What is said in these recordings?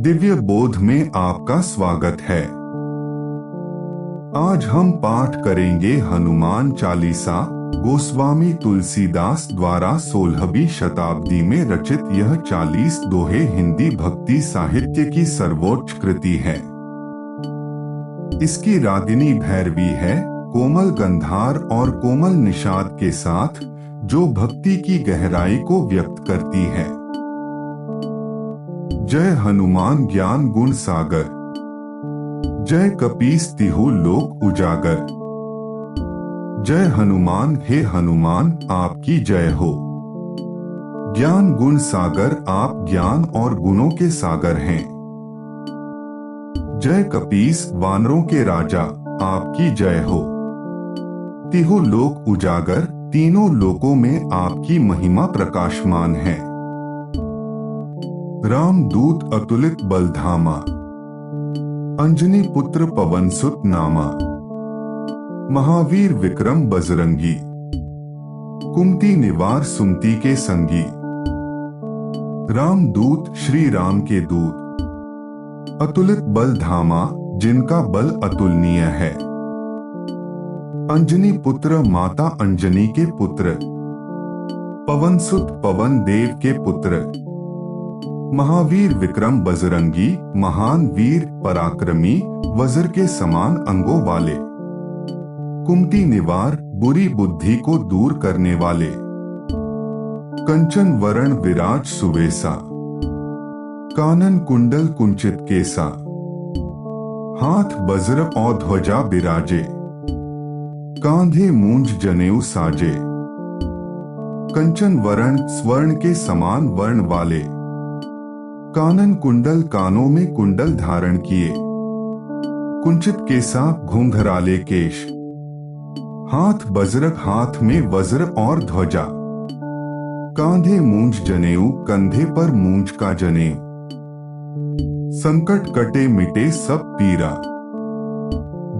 दिव्य बोध में आपका स्वागत है। आज हम पाठ करेंगे हनुमान चालीसा। गोस्वामी तुलसीदास द्वारा 16वीं शताब्दी में रचित यह 40 दोहे हिंदी भक्ति साहित्य की सर्वोच्च कृति है। इसकी रागिनी भैरवी है, कोमल गंधार और कोमल निषाद के साथ, जो भक्ति की गहराई को व्यक्त करती है। जय हनुमान ज्ञान गुण सागर, जय कपीस तिहु लोक उजागर। जय हनुमान, हे हनुमान आपकी जय हो। ज्ञान गुण सागर, आप ज्ञान और गुणों के सागर हैं। जय कपीस, वानरों के राजा आपकी जय हो। तिहु लोक उजागर, तीनों लोकों में आपकी महिमा प्रकाशमान है। राम दूत अतुलित बलधामा, अंजनी पुत्र पवन सुत नामा। महावीर विक्रम बजरंगी, कुमति निवार सुमति के संगी। राम दूत श्री राम के दूत, अतुलित बल धामा, जिनका बल अतुलनीय है। अंजनी पुत्र, माता अंजनी के पुत्र। पवन सुत, पवन देव के पुत्र। महावीर विक्रम बजरंगी, महान वीर पराक्रमी, वज्र के समान अंगों वाले। कुमति निवार, बुरी बुद्धि को दूर करने वाले। कंचन वरण विराज सुवेसा, कानन कुंडल कुंचित केसा। हाथ वज्र और ध्वजा बिराजे, कांधे मूंज जनेऊ साजे। कंचन वरण, स्वर्ण के समान वर्ण वाले। कानन कुंडल, कानों में कुंडल धारण किए। कुंचित केसा, घुंघराले केश। हाथ वज्रक, हाथ में वज्र और ध्वजा। कांधे मूंज जनेऊ, कंधे पर मूंज का जनेऊ। संकट कटे मिटे सब पीरा,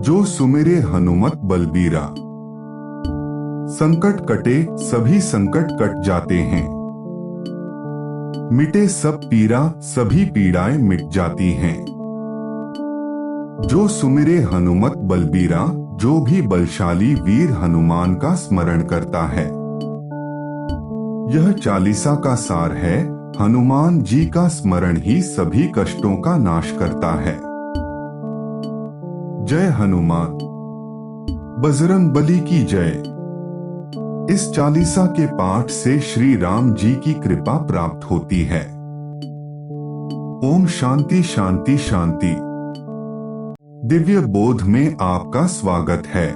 जो सुमिरे हनुमत बलबीरा। संकट कटे, सभी संकट कट जाते हैं। मिटे सब पीरा, सभी पीड़ाएं मिट जाती हैं। जो सुमिरे हनुमत बलबीरा, जो भी बलशाली वीर हनुमान का स्मरण करता है। यह चालीसा का सार है। हनुमान जी का स्मरण ही सभी कष्टों का नाश करता है। जय हनुमान, बजरंग बली की जय। इस चालीसा के पाठ से श्री राम जी की कृपा प्राप्त होती है। ओम शांति शांति शांति। दिव्य बोध में आपका स्वागत है।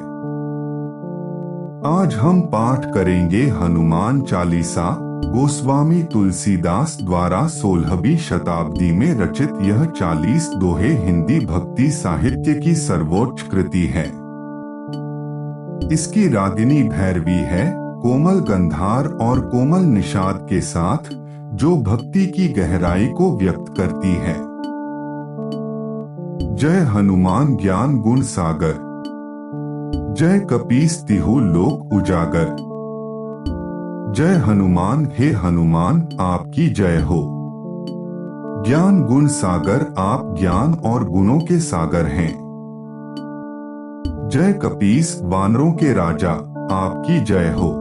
आज हम पाठ करेंगे हनुमान चालीसा। गोस्वामी तुलसीदास द्वारा 16वीं शताब्दी में रचित यह 40 दोहे हिंदी भक्ति साहित्य की सर्वोच्च कृति है। इसकी रागिनी भैरवी है, कोमल गंधार और कोमल निषाद के साथ, जो भक्ति की गहराई को व्यक्त करती है। जय हनुमान ज्ञान गुण सागर, जय कपीस तिहु लोक उजागर। जय हनुमान, हे हनुमान आपकी जय हो। ज्ञान गुण सागर, आप ज्ञान और गुणों के सागर हैं। जय कपीस, वानरों के राजा आपकी जय हो।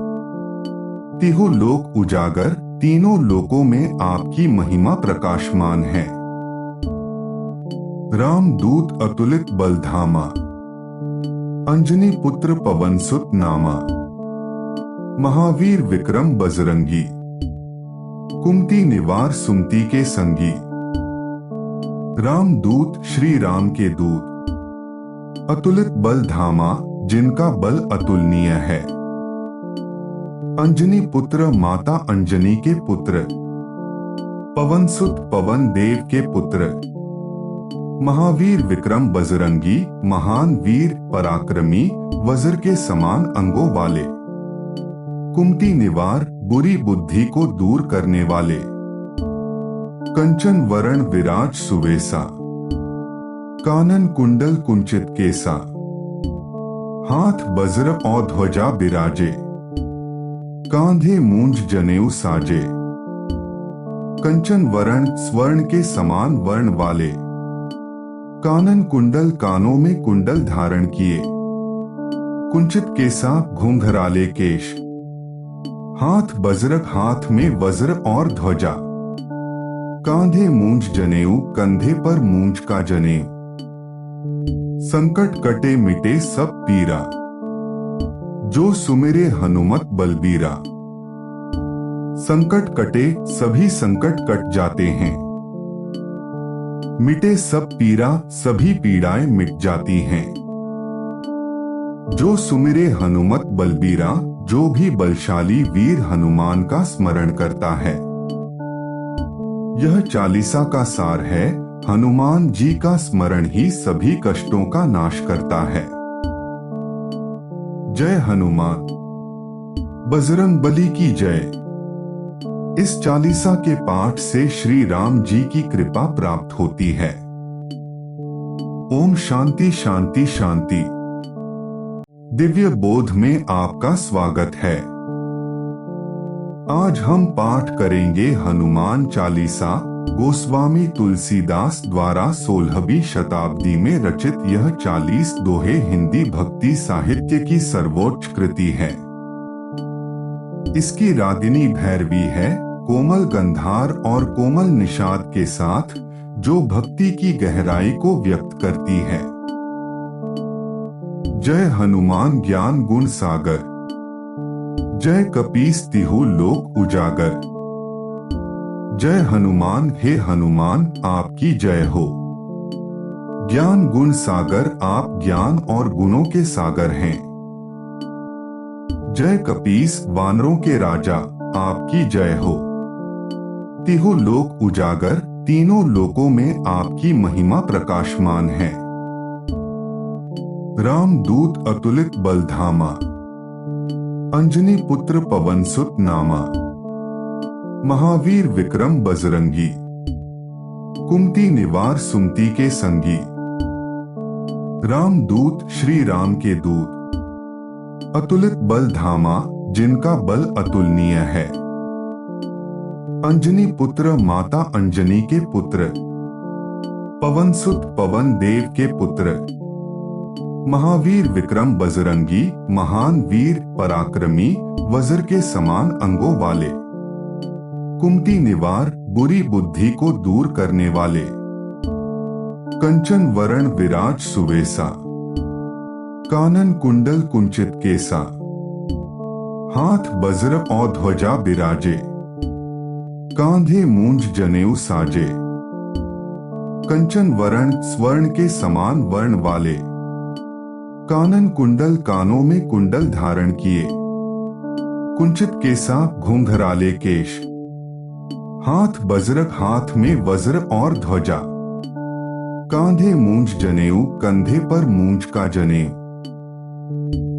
तिहु लोक उजागर, तीनों लोकों में आपकी महिमा प्रकाशमान है। राम दूत अतुलित बलधामा, अंजनी पुत्र पवन सुत नामा। महावीर विक्रम बजरंगी, कुमति निवार सुमति के संगी। राम दूत श्री राम के दूत, अतुलित बल धामा, जिनका बल अतुलनीय है। अंजनी पुत्र, माता अंजनी के पुत्र। पवन सुत, पवन देव के पुत्र। महावीर विक्रम बजरंगी, महान वीर पराक्रमी, वज्र के समान अंगों वाले। कुमति निवार, बुरी बुद्धि को दूर करने वाले। कंचन वरण विराज सुवेसा, कानन कुंडल कुंचित केसा। हाथ वज्र और ध्वजा बिराजे, कांधे मूंज जनेऊ साजे। कंचन वर्ण स्वर्ण के समान वर्ण वाले, कानन कुंडल कानों में कुंडल धारण किए, कुंचित केसा घुंघराले केश, हाथ बज्रक हाथ में वज्र और ध्वजा, कांधे मूंज जनेऊ कंधे पर मूंज का जनेऊ, संकट कटे मिटे सब पीरा, जो सुमिरे हनुमत बलबीरा। संकट कटे सभी संकट कट जाते हैं, मिटे सब पीरा सभी पीड़ाएं मिट जाती हैं। जो सुमिरे हनुमत बलबीरा, जो भी बलशाली वीर हनुमान का स्मरण करता है। यह चालीसा का सार है, हनुमान जी का स्मरण ही सभी कष्टों का नाश करता है। जय हनुमान, बजरंगबली की जय। इस चालीसा के पाठ से श्री राम जी की कृपा प्राप्त होती है। ओम शांति शांति शांति। दिव्य बोध में आपका स्वागत है। आज हम पाठ करेंगे हनुमान चालीसा, गोस्वामी तुलसीदास द्वारा 16वीं शताब्दी में रचित यह 40 दोहे हिंदी भक्ति साहित्य की सर्वोच्च कृति है। इसकी रागिनी भैरवी है, कोमल गंधार और कोमल निषाद के साथ, जो भक्ति की गहराई को व्यक्त करती है। जय हनुमान ज्ञान गुण सागर, जय कपीस तिहु लोक उजागर। जय हनुमान हे हनुमान आपकी जय हो। ज्ञान गुण सागर आप ज्ञान और गुणों के सागर हैं। जय कपीस वानरों के राजा आपकी जय हो। तिहु लोक उजागर तीनों लोकों में आपकी महिमा प्रकाशमान है। राम दूत अतुलित बलधामा, अंजनी पुत्र पवन सुत नामा। महावीर विक्रम बजरंगी, कुमति निवार सुमति के संगी। राम दूत श्री राम के दूत, अतुलित बल धामा जिनका बल अतुलनीय है। अंजनी पुत्र माता अंजनी के पुत्र, पवन सुत पवन देव के पुत्र। महावीर विक्रम बजरंगी महान वीर पराक्रमी, वज्र के समान अंगों वाले। कुमति निवार बुरी बुद्धि को दूर करने वाले। कंचन वरण विराज सुवेसा, कानन कुंडल कुंचित केसा। हाथ बज्र और ध्वजा बिराजे, कांधे मूंज जनेऊ साजे। कंचन वर्ण स्वर्ण के समान वर्ण वाले, कानन कुंडल कानों में कुंडल धारण किए, कुंचित केसा घुंघराले केश। हाथ बज्रक हाथ में वज्र और ध्वजा, कांधे मूंज जनेऊ कंधे पर मूंज का जनेऊ।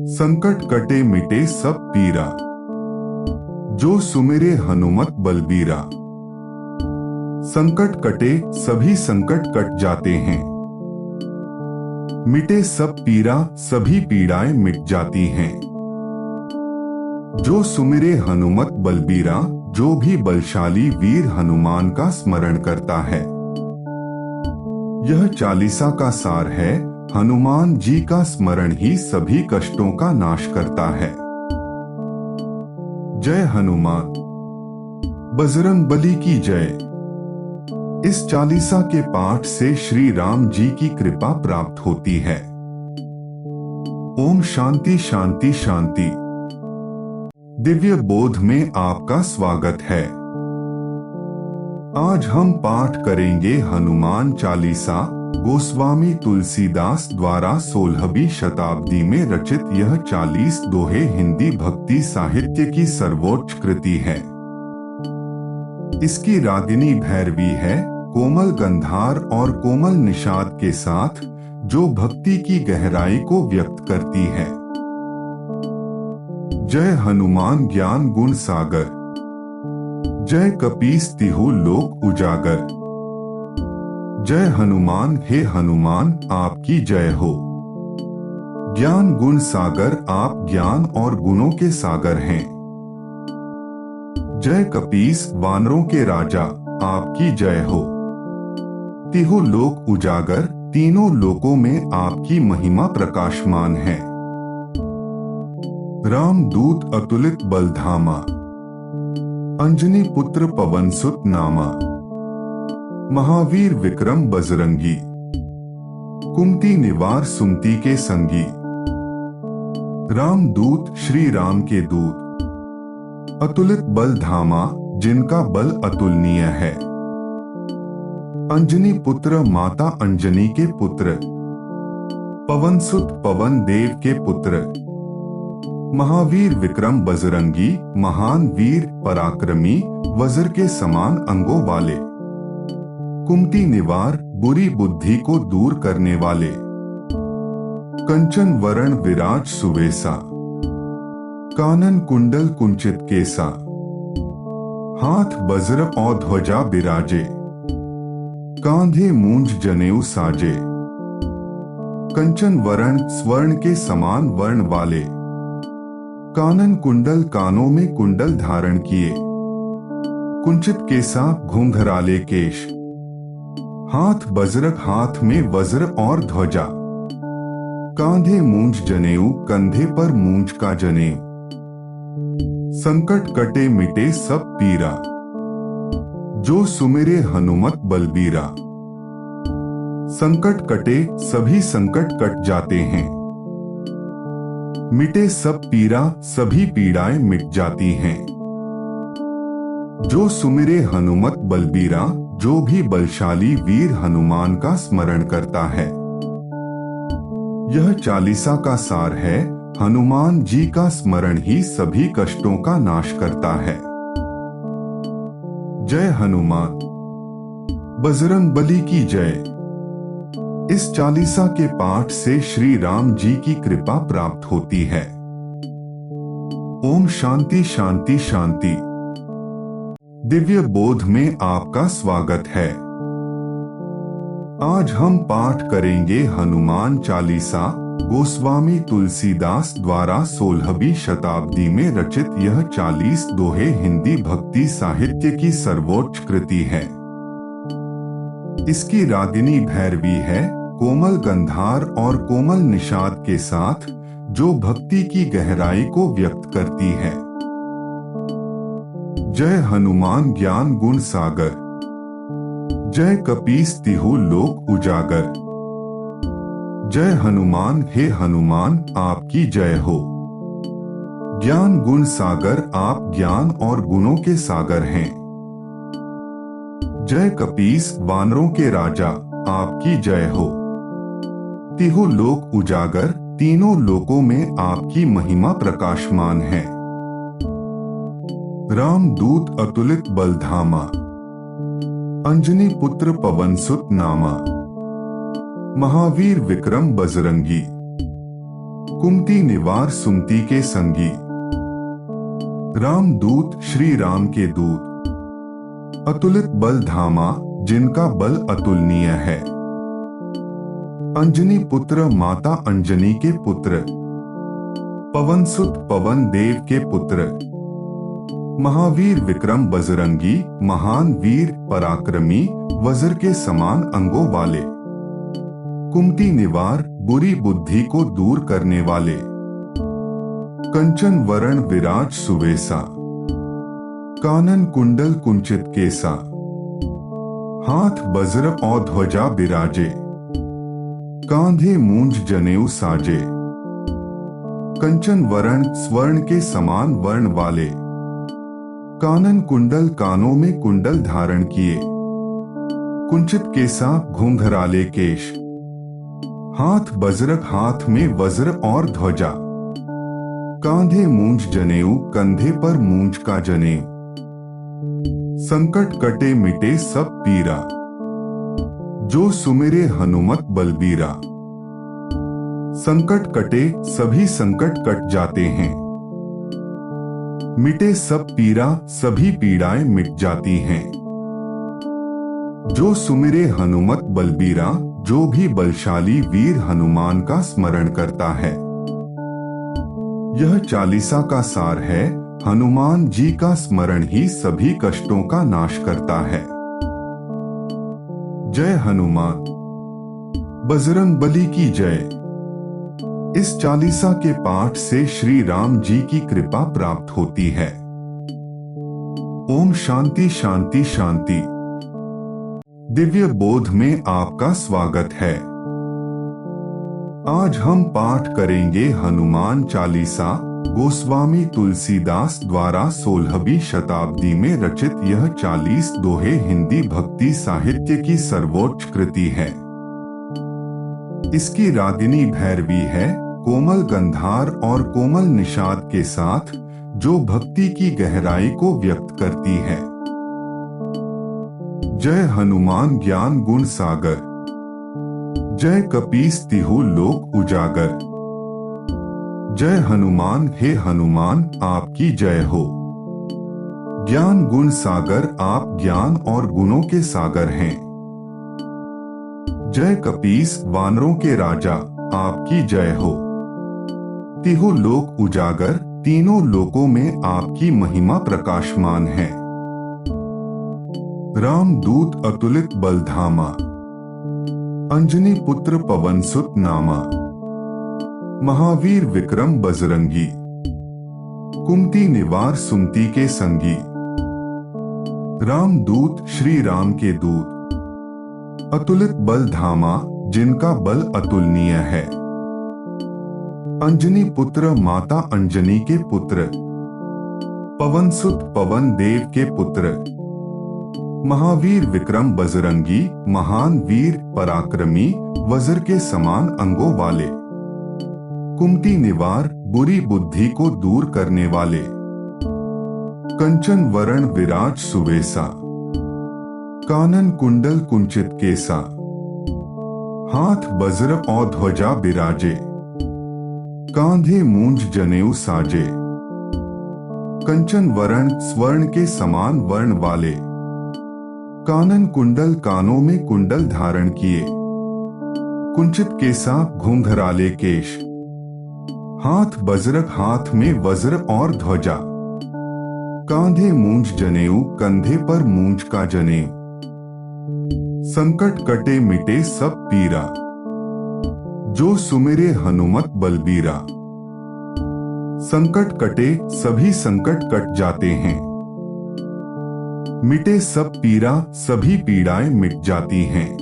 संकट कटे मिटे सब पीरा, जो सुमिरे हनुमत बलबीरा। संकट कटे सभी संकट कट जाते हैं, मिटे सब पीरा सभी पीड़ाएं मिट जाती हैं। जो सुमिरे हनुमत बलबीरा, जो भी बलशाली वीर हनुमान का स्मरण करता है। यह चालीसा का सार है, हनुमान जी का स्मरण ही सभी कष्टों का नाश करता है। जय हनुमान, बजरंगबली की जय। इस चालीसा के पाठ से श्री राम जी की कृपा प्राप्त होती है। ओम शांति शांति शांति। दिव्य बोध में आपका स्वागत है। आज हम पाठ करेंगे हनुमान चालीसा, गोस्वामी तुलसीदास द्वारा 16वीं शताब्दी में रचित यह 40 दोहे हिंदी भक्ति साहित्य की सर्वोच्च कृति है। इसकी रागिनी भैरवी है, कोमल गंधार और कोमल निषाद के साथ, जो भक्ति की गहराई को व्यक्त करती है। जय हनुमान ज्ञान गुण सागर, जय कपीस तिहु लोक उजागर। जय हनुमान हे हनुमान आपकी जय हो। ज्ञान गुण सागर आप ज्ञान और गुणों के सागर हैं। जय कपीस वानरों के राजा आपकी जय हो। तिहु लोक उजागर, तीनों लोकों में आपकी महिमा प्रकाशमान है। रामदूत अतुलित बलधामा, अंजनी पुत्र पवन सुत नामा, महावीर विक्रम बजरंगी, कुमति निवार सुमति के संगी। रामदूत श्री राम के दूत, अतुलित बलधामा जिनका बल अतुलनीय है। अंजनी पुत्र माता अंजनी के पुत्र, पवन सुत पवन देव के पुत्र, महावीर विक्रम बजरंगी महान वीर पराक्रमी वज्र के समान अंगों वाले, कुमति निवार बुरी बुद्धि को दूर करने वाले, कंचन वरण विराज सुवेसा, कानन कुंडल कुंचित केसा, हाथ वज्र और ध्वजा बिराजे, कांधे मूंज जनेऊ साजे, कंचन वरण स्वर्ण के समान वर्ण वाले, कानन कुंडल कानों में कुंडल धारण किए, कुंचित केसा घुंघराले केश, हाथ वज्रक हाथ में वज्र और ध्वजा, कांधे मूंज जनेऊ कंधे पर मूंज का जनेऊ, संकट कटे मिटे सब पीरा, जो सुमिरे हनुमत बलबीरा। संकट कटे सभी संकट कट जाते हैं, मिटे सब पीरा सभी पीड़ाएं मिट जाती हैं। जो सुमिरे हनुमत बलबीरा, जो भी बलशाली वीर हनुमान का स्मरण करता है। यह चालीसा का सार है, हनुमान जी का स्मरण ही सभी कष्टों का नाश करता है। जय हनुमान, बजरंग बली की जय। इस चालीसा के पाठ से श्री राम जी की कृपा प्राप्त होती है। ओम शांति शांति शांति। दिव्य बोध में आपका स्वागत है। आज हम पाठ करेंगे हनुमान चालीसा, गोस्वामी तुलसीदास द्वारा 16वीं शताब्दी में रचित यह 40 दोहे हिंदी भक्ति साहित्य की सर्वोच्च कृति है। इसकी रागिनी भैरवी है, कोमल गंधार और कोमल निषाद के साथ, जो भक्ति की गहराई को व्यक्त करती है। जय हनुमान ज्ञान गुण सागर, जय कपीस तिहु लोक उजागर। जय हनुमान हे हनुमान आपकी जय हो। ज्ञान गुण सागर, आप ज्ञान और गुणों के सागर हैं। जय कपीस वानरों के राजा, आपकी जय हो। तिहु लोक उजागर, तीनों लोकों में आपकी महिमा प्रकाशमान है। रामदूत अतुलित बलधामा, अंजनी पुत्र पवन सुत नामा, महावीर विक्रम बजरंगी, कुमति निवार सुमति के संगी। रामदूत श्री राम के दूत, अतुलित बलधामा जिनका बल अतुलनीय है। अंजनी पुत्र माता अंजनी के पुत्र, पवन सुत पवन देव के पुत्र, महावीर विक्रम बजरंगी महान वीर पराक्रमी वज्र के समान अंगों वाले, कुमति निवार बुरी बुद्धि को दूर करने वाले, कंचन वरण विराज सुवेसा, कानन कुंडल कुंचित केसा, हाथ वज्र और ध्वजा बिराजे, कांधे मूंज जनेऊ साजे, कंचन वरण स्वर्ण के समान वर्ण वाले, कानन कुंडल कानों में कुंडल धारण किए, कुंचित केसा घुंघराले केश, हाथ वज्रक हाथ में वज्र और ध्वजा, कांधे मूंज जनेऊ कंधे पर मूंज का जनेऊ, संकट कटे मिटे सब पीरा, जो सुमिरे हनुमत बलबीरा। संकट कटे सभी संकट कट जाते हैं, मिटे सब पीरा सभी पीड़ाएं मिट जाती हैं। जो सुमिरे हनुमत बलबीरा, जो भी बलशाली वीर हनुमान का स्मरण करता है। यह चालीसा का सार है, हनुमान जी का स्मरण ही सभी कष्टों का नाश करता है। जय हनुमान। बजरंग बली की जय। इस चालीसा के पाठ से श्री राम जी की कृपा प्राप्त होती है। ओम शांति शांति शांति। दिव्य बोध में आपका स्वागत है। आज हम पाठ करेंगे हनुमान चालीसा। गोस्वामी तुलसीदास द्वारा 16वीं शताब्दी में रचित यह 40 दोहे हिंदी भक्ति साहित्य की सर्वोच्च कृति है। इसकी रागिनी भैरवी है, कोमल गंधार और कोमल निषाद के साथ, जो भक्ति की गहराई को व्यक्त करती है। जय हनुमान ज्ञान गुण सागर। जय कपीस तिहु लोक उजागर। जय हनुमान हे हनुमान आपकी जय हो। ज्ञान गुण सागर आप ज्ञान और गुणों के सागर हैं। जय कपीस वानरों के राजा आपकी जय हो। तिहु लोक उजागर तीनों लोकों में आपकी महिमा प्रकाशमान है। रामदूत अतुलित बलधामा। अंजनी पुत्र पवन सुत नामा। महावीर विक्रम बजरंगी। कुमति निवार सुमति के संगी। रामदूत श्री राम के दूत। अतुलित बल धामा जिनका बल अतुलनीय है। अंजनी पुत्र माता अंजनी के पुत्र। पवन सुत पवन देव के पुत्र। महावीर विक्रम बजरंगी महान वीर पराक्रमी वज्र के समान अंगों वाले। कुमति निवार बुरी बुद्धि को दूर करने वाले। कंचन वरण विराज सुवेसा। कानन कुंडल कुंचित केसा। हाथ वज्र और ध्वजा बिराजे। कांधे मूंज जनेऊ साजे। कंचन वरण स्वर्ण के समान वर्ण वाले। कानन कुंडल कानों में कुंडल धारण किए। कुंचित केसा घुंघराले केश। हाथ वज्रक हाथ में वज्र और ध्वजा। कांधे मूंज जनेऊ कंधे पर मूंज का जनेऊ। संकट कटे मिटे सब पीरा। जो सुमिरे हनुमत बलबीरा। संकट कटे सभी संकट कट जाते हैं। मिटे सब पीरा सभी पीड़ाएं मिट जाती हैं।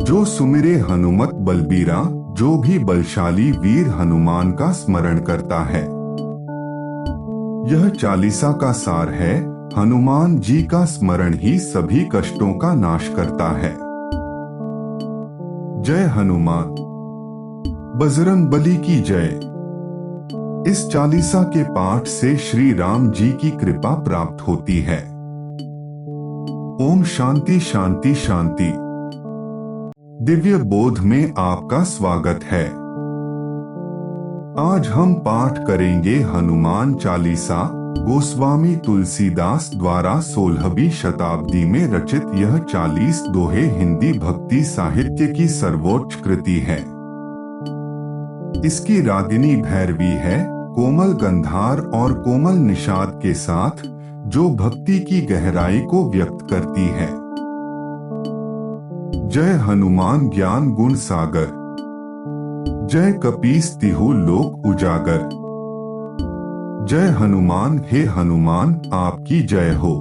जो सुमिरे हनुमत बलबीरा जो भी बलशाली वीर हनुमान का स्मरण करता है। यह चालीसा का सार है। हनुमान जी का स्मरण ही सभी कष्टों का नाश करता है। जय हनुमान। बजरंग बली की जय। इस चालीसा के पाठ से श्री राम जी की कृपा प्राप्त होती है। ओम शांति शांति शांति। दिव्य बोध में आपका स्वागत है। आज हम पाठ करेंगे हनुमान चालीसा। गोस्वामी तुलसीदास द्वारा 16वीं शताब्दी में रचित यह 40 दोहे हिंदी भक्ति साहित्य की सर्वोच्च कृति है। इसकी रागिनी भैरवी है, कोमल गंधार और कोमल निषाद के साथ, जो भक्ति की गहराई को व्यक्त करती है। जय हनुमान ज्ञान गुण सागर। जय कपीस तिहु लोक उजागर। जय हनुमान हे हनुमान आपकी जय हो।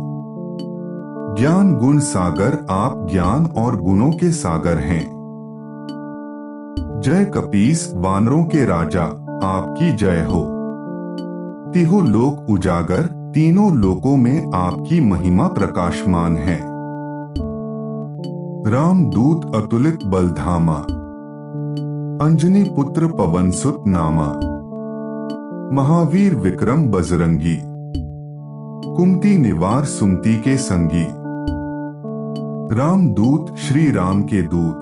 ज्ञान गुण सागर आप ज्ञान और गुणों के सागर हैं। जय कपीस वानरों के राजा आपकी जय हो। तिहु लोक उजागर तीनों लोकों में आपकी महिमा प्रकाशमान है। रामदूत अतुलित बलधामा। अंजनी पुत्र पवन सुत नामा। महावीर विक्रम बजरंगी। कुमति निवार सुमति के संगी। रामदूत श्री राम के दूत।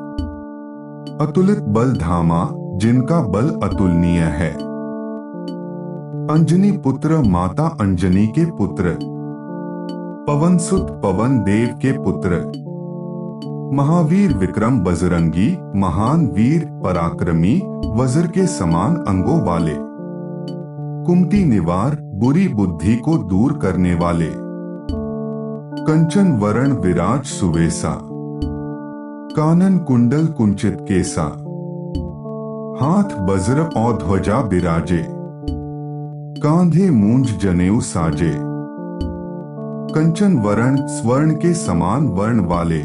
अतुलित बल धामा जिनका बल अतुलनीय है। अंजनी पुत्र माता अंजनी के पुत्र। पवन सुत पवन देव के पुत्र। महावीर विक्रम बजरंगी महान वीर पराक्रमी वज्र के समान अंगों वाले। कुमति निवार बुरी बुद्धि को दूर करने वाले। कंचन वरण विराज सुवेसा। कानन कुंडल कुंचित केसा, हाथ वज्र और ध्वजा बिराजे, कांधे मूंज जनेऊ साजे, कंचन वर्ण स्वर्ण के समान वर्ण वाले,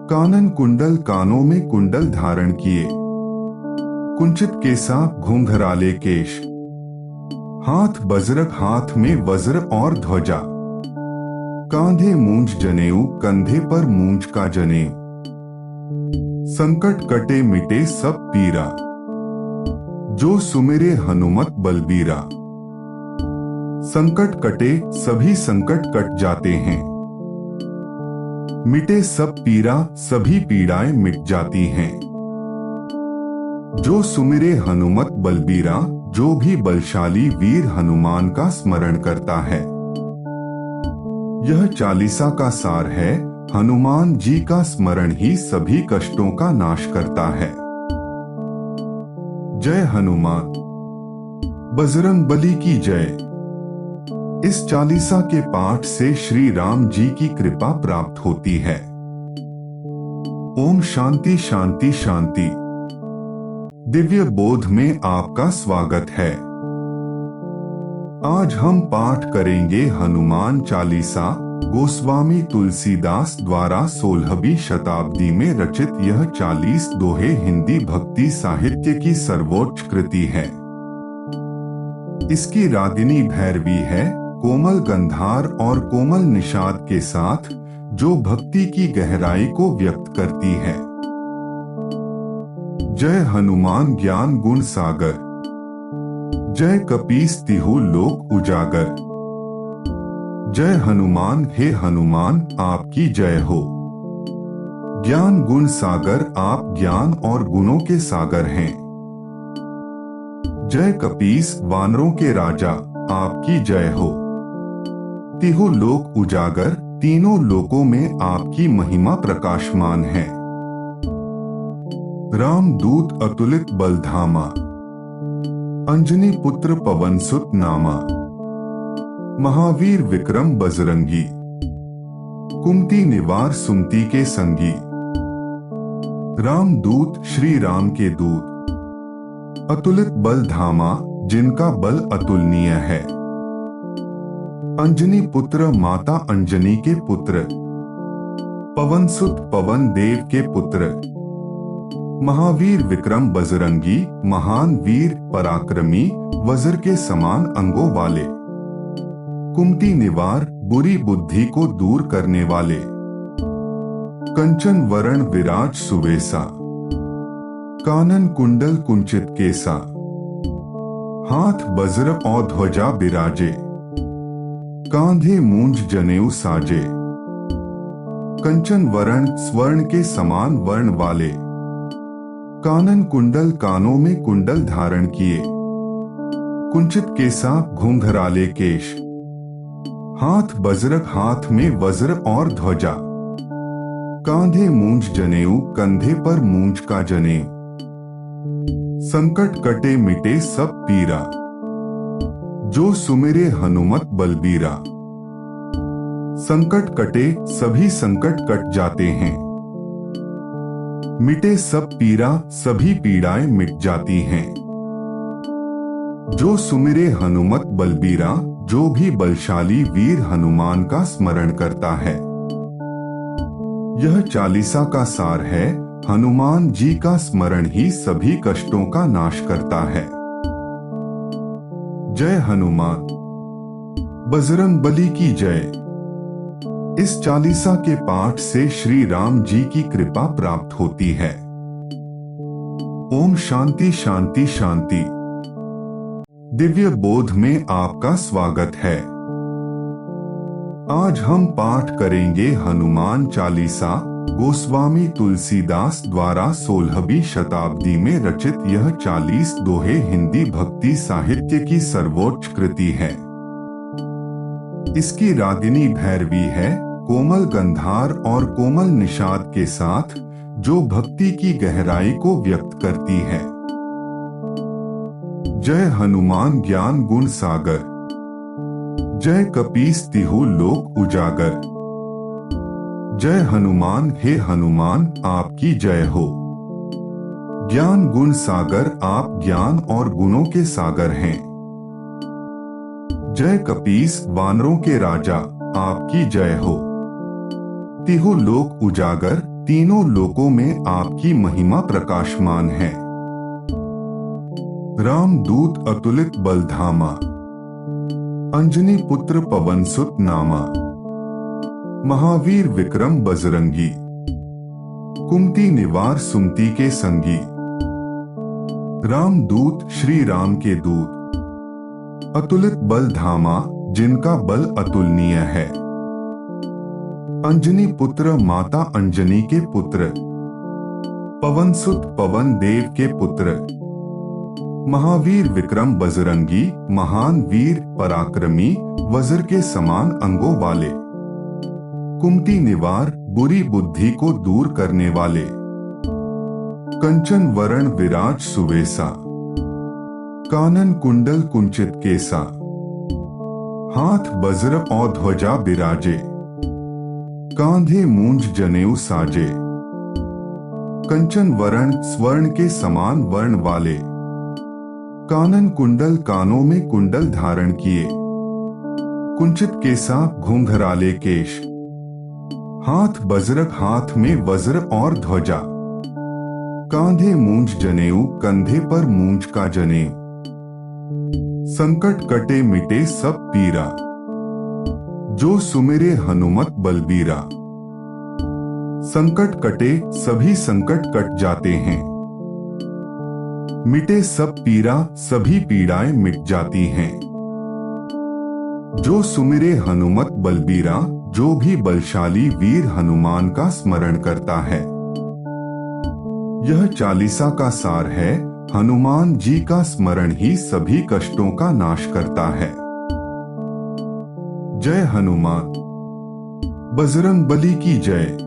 कानन कुंडल कानों में कुंडल धारण किए, कुंचित केसा घुंघराले केश, हाथ वज्र हाथ में वज्र और ध्वजा, कांधे मूंज जनेऊ कंधे पर मूंज का जनेऊ, संकट कटे मिटे सब पीरा, जो सुमिरे हनुमत बलबीरा। संकट कटे सभी संकट कट जाते हैं, मिटे सब पीरा सभी पीड़ाएं मिट जाती हैं। जो सुमिरे हनुमत बलबीरा, जो भी बलशाली वीर हनुमान का स्मरण करता है। यह चालीसा का सार है, हनुमान जी का स्मरण ही सभी कष्टों का नाश करता है। जय हनुमान, बजरंगबली की जय। इस चालीसा के पाठ से श्री राम जी की कृपा प्राप्त होती है। ओम शांति शांति शांति। दिव्य बोध में आपका स्वागत है। आज हम पाठ करेंगे हनुमान चालीसा, गोस्वामी तुलसीदास द्वारा 16वीं शताब्दी में रचित यह 40 दोहे हिंदी भक्ति साहित्य की सर्वोच्च कृति है। इसकी रागिनी भैरवी है, कोमल गंधार और कोमल निषाद के साथ, जो भक्ति की गहराई को व्यक्त करती है। जय हनुमान ज्ञान गुण सागर, जय कपीस तिहु लोक उजागर। जय हनुमान हे हनुमान आपकी जय हो। ज्ञान गुण सागर आप ज्ञान और गुणों के सागर हैं। जय कपीस वानरों के राजा आपकी जय हो। तिहु लोक उजागर तीनों लोकों में आपकी महिमा प्रकाशमान है। रामदूत अतुलित बलधामा, अंजनी पुत्र पवन सुत नामा। महावीर विक्रम बजरंगी, कुमति निवार सुमति के संगी। रामदूत श्री राम के दूत, अतुलित बल धामा जिनका बल अतुलनीय है। अंजनी पुत्र माता अंजनी के पुत्र, पवन सुत पवन देव के पुत्र। महावीर विक्रम बजरंगी महान वीर पराक्रमी, वज्र के समान अंगों वाले। कुमति निवार बुरी बुद्धि को दूर करने वाले। कंचन वरण विराज सुवेसा, कानन कुंडल कुंचित केसा। हाथ वज्र और ध्वजा बिराजे, कांधे मूंज जनेऊ साजे। कंचन वरण स्वर्ण के समान वर्ण वाले, कानन कुंडल कानों में कुंडल धारण किए। कुंचित केसा घुंघराले केश, हाथ वज्र हाथ में वज्र और ध्वजा। कांधे मूंज जनेऊ कंधे पर मूंज का जनेऊ। संकट कटे मिटे सब पीरा, जो सुमिरे हनुमत बलबीरा। संकट कटे सभी संकट कट जाते हैं, मिटे सब पीरा सभी पीड़ाएं मिट जाती हैं। जो सुमिरे हनुमत बलबीरा, जो भी बलशाली वीर हनुमान का स्मरण करता है। यह चालीसा का सार है, हनुमान जी का स्मरण ही सभी कष्टों का नाश करता है। जय हनुमान, बजरंगबली की जय। इस चालीसा के पाठ से श्री राम जी की कृपा प्राप्त होती है। ओम शांति शांति शांति। दिव्य बोध में आपका स्वागत है। आज हम पाठ करेंगे हनुमान चालीसा, गोस्वामी तुलसीदास द्वारा 16वीं शताब्दी में रचित यह 40 दोहे हिंदी भक्ति साहित्य की सर्वोच्च कृति है। इसकी रागिनी भैरवी है, कोमल गंधार और कोमल निषाद के साथ, जो भक्ति की गहराई को व्यक्त करती है। जय हनुमान ज्ञान गुण सागर, जय कपीस तिहु लोक उजागर। जय हनुमान, हे हनुमान आपकी जय हो। ज्ञान गुण सागर आप ज्ञान और गुणों के सागर हैं। जय कपीस वानरों के राजा आपकी जय हो। तिहु लोक उजागर तीनों लोकों में आपकी महिमा प्रकाशमान है। राम दूत अतुलित बलधामा, अंजनी पुत्र पवन सुत नामा। महावीर विक्रम बजरंगी, कुमति निवार सुमति के संगी। राम दूत श्री राम के दूत, अतुलित बल धामा जिनका बल अतुलनीय है। अंजनी पुत्र माता अंजनी के पुत्र, पवन सुत पवन देव के पुत्र। महावीर विक्रम बजरंगी महान वीर पराक्रमी, वज्र के समान अंगों वाले। कुमति निवार बुरी बुद्धि को दूर करने वाले। कंचन वरण विराज सुवेसा, कानन कुंडल कुंचित केसा। हाथ वज्र और ध्वजा बिराजे, कांधे मूंज जनेऊ साजे। कंचन वरण स्वर्ण के समान वर्ण वाले। कानन कुंडल कानों में कुंडल धारण किए। कुंचित केसा घुंघराले केश। हाथ वज्र हाथ में वज्र और ध्वजा। कांधे मूंज जनेऊ कंधे पर मूंज का जनेऊ। संकट कटे मिटे सब पीरा, जो सुमिरे हनुमत बलबीरा। संकट कटे सभी संकट कट जाते हैं। मिटे सब पीरा सभी पीड़ाएं मिट जाती हैं। जो सुमिरे हनुमत बलबीरा, जो भी बलशाली वीर हनुमान का स्मरण करता है। यह चालीसा का सार है, हनुमान जी का स्मरण ही सभी कष्टों का नाश करता है। जय हनुमान, बजरंग बली की जय।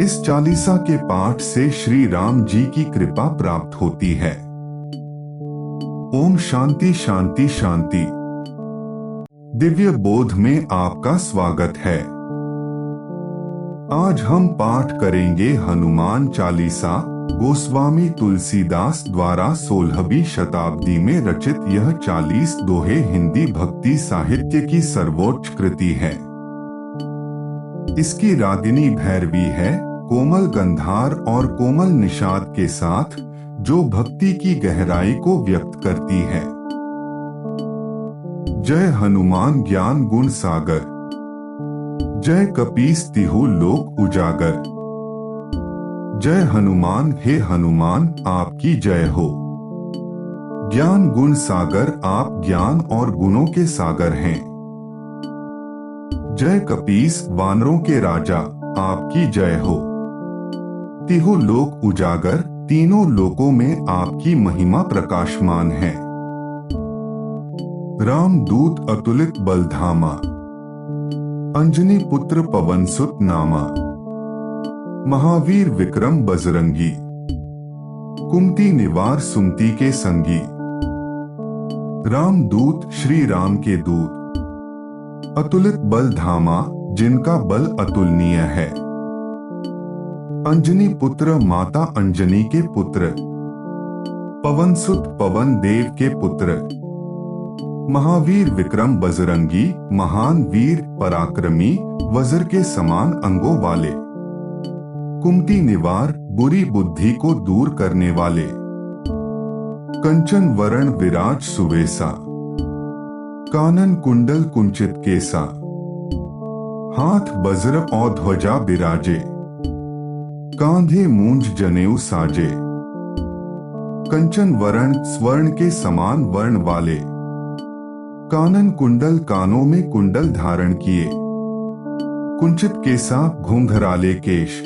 इस चालीसा के पाठ से श्री राम जी की कृपा प्राप्त होती है। ओम शांति शांति शांति। दिव्य बोध में आपका स्वागत है। आज हम पाठ करेंगे हनुमान चालीसा, गोस्वामी तुलसीदास द्वारा 16वीं शताब्दी में रचित यह 40 दोहे हिंदी भक्ति साहित्य की सर्वोच्च कृति है। इसकी रागिनी भैरवी है, कोमल गंधार और कोमल निषाद के साथ, जो भक्ति की गहराई को व्यक्त करती है। जय हनुमान ज्ञान गुण सागर, जय कपीस तिहु लोक उजागर। जय हनुमान, हे हनुमान आपकी जय हो। ज्ञान गुण सागर आप ज्ञान और गुणों के सागर हैं। जय कपीस वानरों के राजा आपकी जय हो। तिहु लोक उजागर तीनों लोकों में आपकी महिमा प्रकाशमान है। राम दूत अतुलित बलधामा, अंजनी पुत्र पवन सुत नामा। महावीर विक्रम बजरंगी, कुमति निवार सुमति के संगी। राम दूत श्री राम के दूत, अतुलित बल धामा जिनका बल अतुलनीय है। अंजनी पुत्र माता अंजनी के पुत्र, पवन सुत पवन देव के पुत्र। महावीर विक्रम बजरंगी महान वीर पराक्रमी, वज्र के समान अंगों वाले। कुमति निवार बुरी बुद्धि को दूर करने वाले। कंचन वरण विराज सुवेसा, कानन कुंडल कुंचित केसा। हाथ वज्र और ध्वजा बिराजे, कांधे मूंज जनेऊ साजे। कंचन वरण स्वर्ण के समान वर्ण वाले। कानन कुंडल कानों में कुंडल धारण किए। कुंचित केसा घुंघराले केश।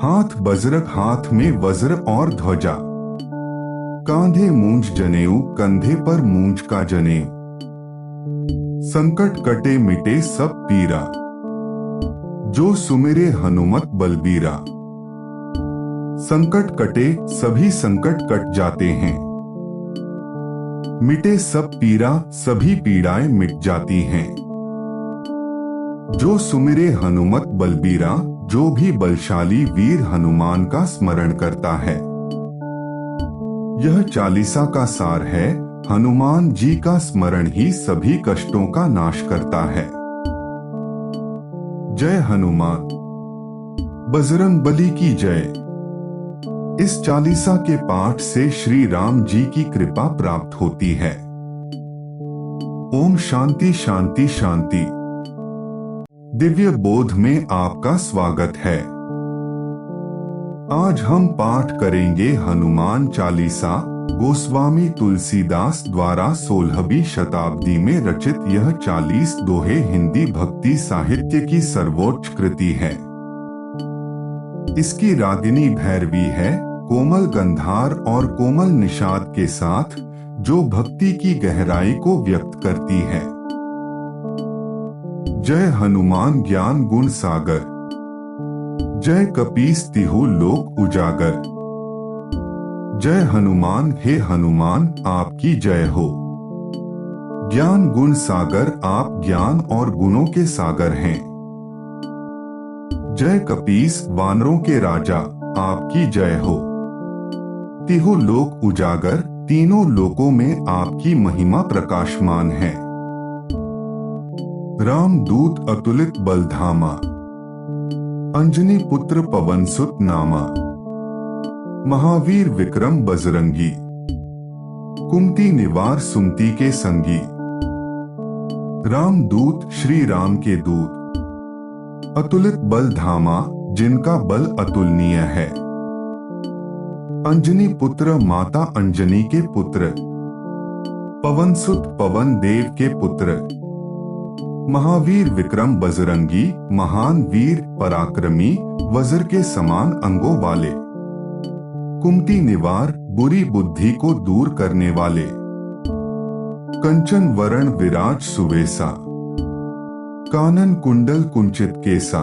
हाथ वज्र हाथ में वज्र और ध्वजा। कांधे मूंज जनेऊ कंधे पर मूंज का जनेऊ। संकट कटे मिटे सब पीरा, जो सुमिरे हनुमत बलबीरा। संकट कटे सभी संकट कट जाते हैं। मिटे सब पीरा सभी पीड़ाएं मिट जाती हैं। जो सुमिरे हनुमत बलबीरा, जो भी बलशाली वीर हनुमान का स्मरण करता है। यह चालीसा का सार है। हनुमान जी का स्मरण ही सभी कष्टों का नाश करता है। जय हनुमान। बजरंगबली की जय। इस चालीसा के पाठ से श्री राम जी की कृपा प्राप्त होती है। ओम शांति शांति शांति। दिव्य बोध में आपका स्वागत है। आज हम पाठ करेंगे हनुमान चालीसा। गोस्वामी तुलसीदास द्वारा 16वीं शताब्दी में रचित यह 40 दोहे हिंदी भक्ति साहित्य की सर्वोच्च कृति है। इसकी रागिनी भैरवी है, कोमल गंधार और कोमल निषाद के साथ, जो भक्ति की गहराई को व्यक्त करती है। जय हनुमान ज्ञान गुण सागर। जय कपीस तिहु लोक उजागर। जय हनुमान हे हनुमान आपकी जय हो। ज्ञान गुण सागर आप ज्ञान और गुणों के सागर हैं। जय कपीस वानरों के राजा आपकी जय हो। तिहु लोक उजागर तीनों लोकों में आपकी महिमा प्रकाशमान है। राम दूत अतुलित बलधामा, अंजनी पुत्र पवन सुत नामा। महावीर विक्रम बजरंगी, कुमति निवार सुमति के संगी। राम दूत श्री राम के दूत, अतुलित बल धामा जिनका बल अतुलनीय है। अंजनी पुत्र माता अंजनी के पुत्र, पवन सुत पवन देव के पुत्र। महावीर विक्रम बजरंगी महान वीर पराक्रमी, वज्र के समान अंगों वाले। कुमति निवार बुरी बुद्धि को दूर करने वाले। कंचन वरण विराज सुवेसा, कानन कुंडल कुंचित केसा।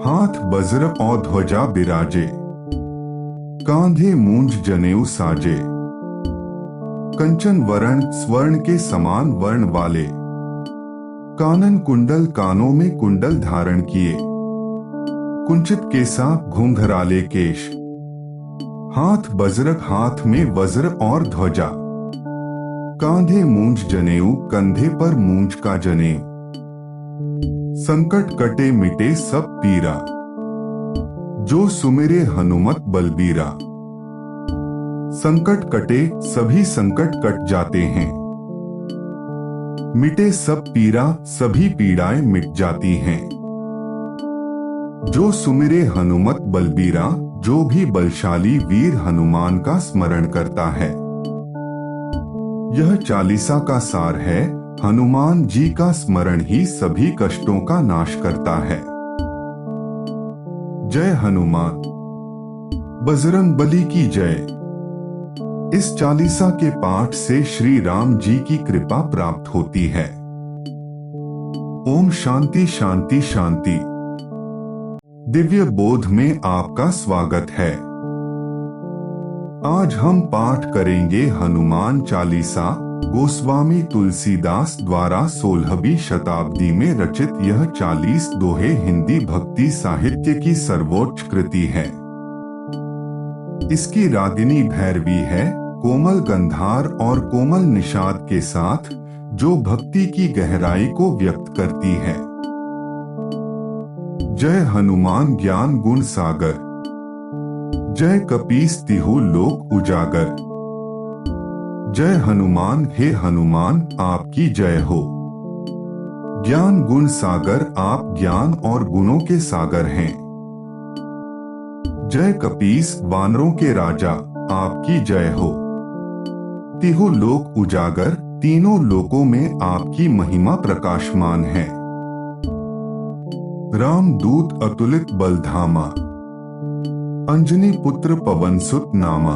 हाथ वज्र और ध्वजा बिराजे, कांधे मूंज जनेऊ साजे। कंचन वरण स्वर्ण के समान वर्ण वाले। कानन कुंडल कानों में कुंडल धारण किए। कुंचित केसा घुंघराले केश। हाथ वज्र हाथ में वज्र और ध्वजा। कांधे मूंज जनेऊ कंधे पर मूंज का जनेऊ। संकट कटे मिटे सब पीरा, जो सुमिरे हनुमत बलबीरा। संकट कटे सभी संकट कट जाते हैं। मिटे सब पीरा सभी पीड़ाएं मिट जाती हैं। जो सुमिरे हनुमत बलबीरा, जो भी बलशाली वीर हनुमान का स्मरण करता है। यह चालीसा का सार है। हनुमान जी का स्मरण ही सभी कष्टों का नाश करता है। जय हनुमान। बजरंगबली की जय। इस चालीसा के पाठ से श्री राम जी की कृपा प्राप्त होती है। ओम शांति शांति शांति। दिव्य बोध में आपका स्वागत है। आज हम पाठ करेंगे हनुमान चालीसा। गोस्वामी तुलसीदास द्वारा 16वीं शताब्दी में रचित यह 40 दोहे हिंदी भक्ति साहित्य की सर्वोच्च कृति है। इसकी रागिनी भैरवी है, कोमल गंधार और कोमल निषाद के साथ, जो भक्ति की गहराई को व्यक्त करती है। जय हनुमान ज्ञान गुण सागर। जय कपीस तिहु लोक उजागर। जय हनुमान हे हनुमान आपकी जय हो। ज्ञान गुण सागर आप ज्ञान और गुणों के सागर हैं। जय कपीस वानरों के राजा आपकी जय हो। तिहु लोक उजागर तीनों लोकों में आपकी महिमा प्रकाशमान है। राम दूत अतुलित बलधामा, अंजनी पुत्र पवन सुत नामा।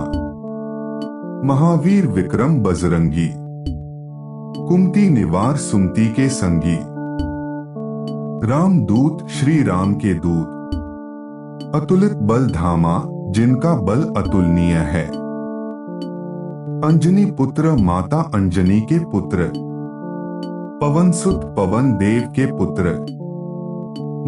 महावीर विक्रम बजरंगी, कुमति निवार सुमति के संगी। राम दूत श्री राम के दूत, अतुलित बल धामा जिनका बल अतुलनीय है। अंजनी पुत्र माता अंजनी के पुत्र, पवनसुत पवन देव के पुत्र,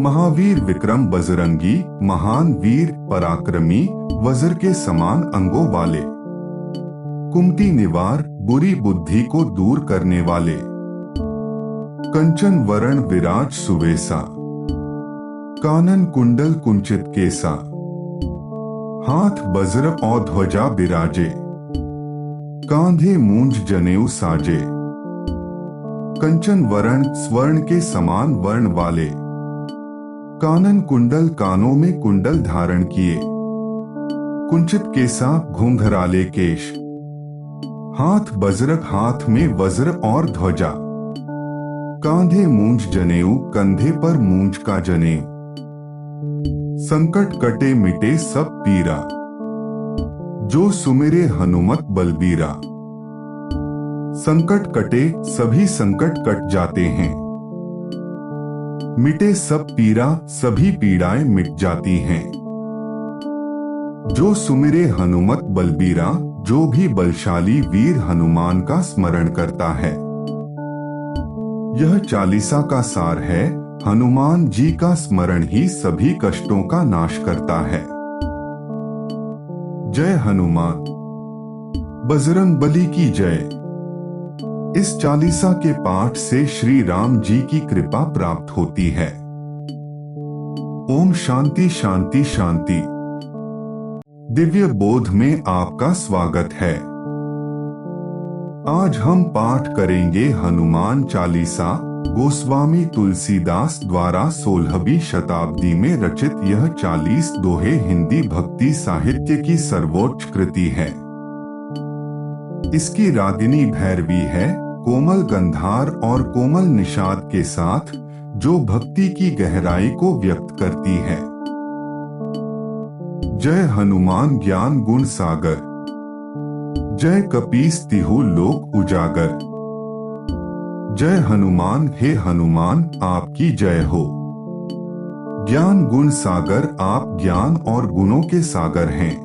महावीर विक्रम बजरंगी, महान वीर पराक्रमी, वज्र के समान अंगों वाले, कुमति निवार, बुरी बुद्धि को दूर करने वाले, कंचन वरण विराज सुवेसा, कानन कुंडल कुंचित केसा, हाथ वज्र और ध्वजा बिराजे, कांधे मूंज जनेऊ साजे, कंचन वरण स्वर्ण के समान वर्ण वाले, कानन कुंडल कानों में कुंडल धारण किए, कुंचित केसा घुंघराले केश, हाथ वज्रक हाथ में वज्र और ध्वजा, कांधे मूंज जनेऊ कंधे पर मूंज का जनेऊ, संकट कटे मिटे सब पीरा, जो सुमिरे हनुमत बलबीरा। संकट कटे सभी संकट कट जाते हैं, मिटे सब पीरा सभी पीड़ाएं मिट जाती हैं। जो सुमिरे हनुमत बलबीरा, जो भी बलशाली वीर हनुमान का स्मरण करता है। यह चालीसा का सार है, हनुमान जी का स्मरण ही सभी कष्टों का नाश करता है। जय हनुमान, बजरंग बली की जय। इस चालीसा के पाठ से श्री राम जी की कृपा प्राप्त होती है। ओम शांति शांति शांति। दिव्य बोध में आपका स्वागत है। आज हम पाठ करेंगे हनुमान चालीसा, गोस्वामी तुलसीदास द्वारा 16वीं शताब्दी में रचित यह 40 दोहे हिंदी भक्ति साहित्य की सर्वोच्च कृति है। इसकी रागिनी भैरवी है, कोमल गंधार और कोमल निषाद के साथ, जो भक्ति की गहराई को व्यक्त करती है। जय हनुमान ज्ञान गुण सागर, जय कपीस तिहु लोक उजागर। जय हनुमान हे हनुमान आपकी जय हो। ज्ञान गुण सागर आप ज्ञान और गुणों के सागर हैं।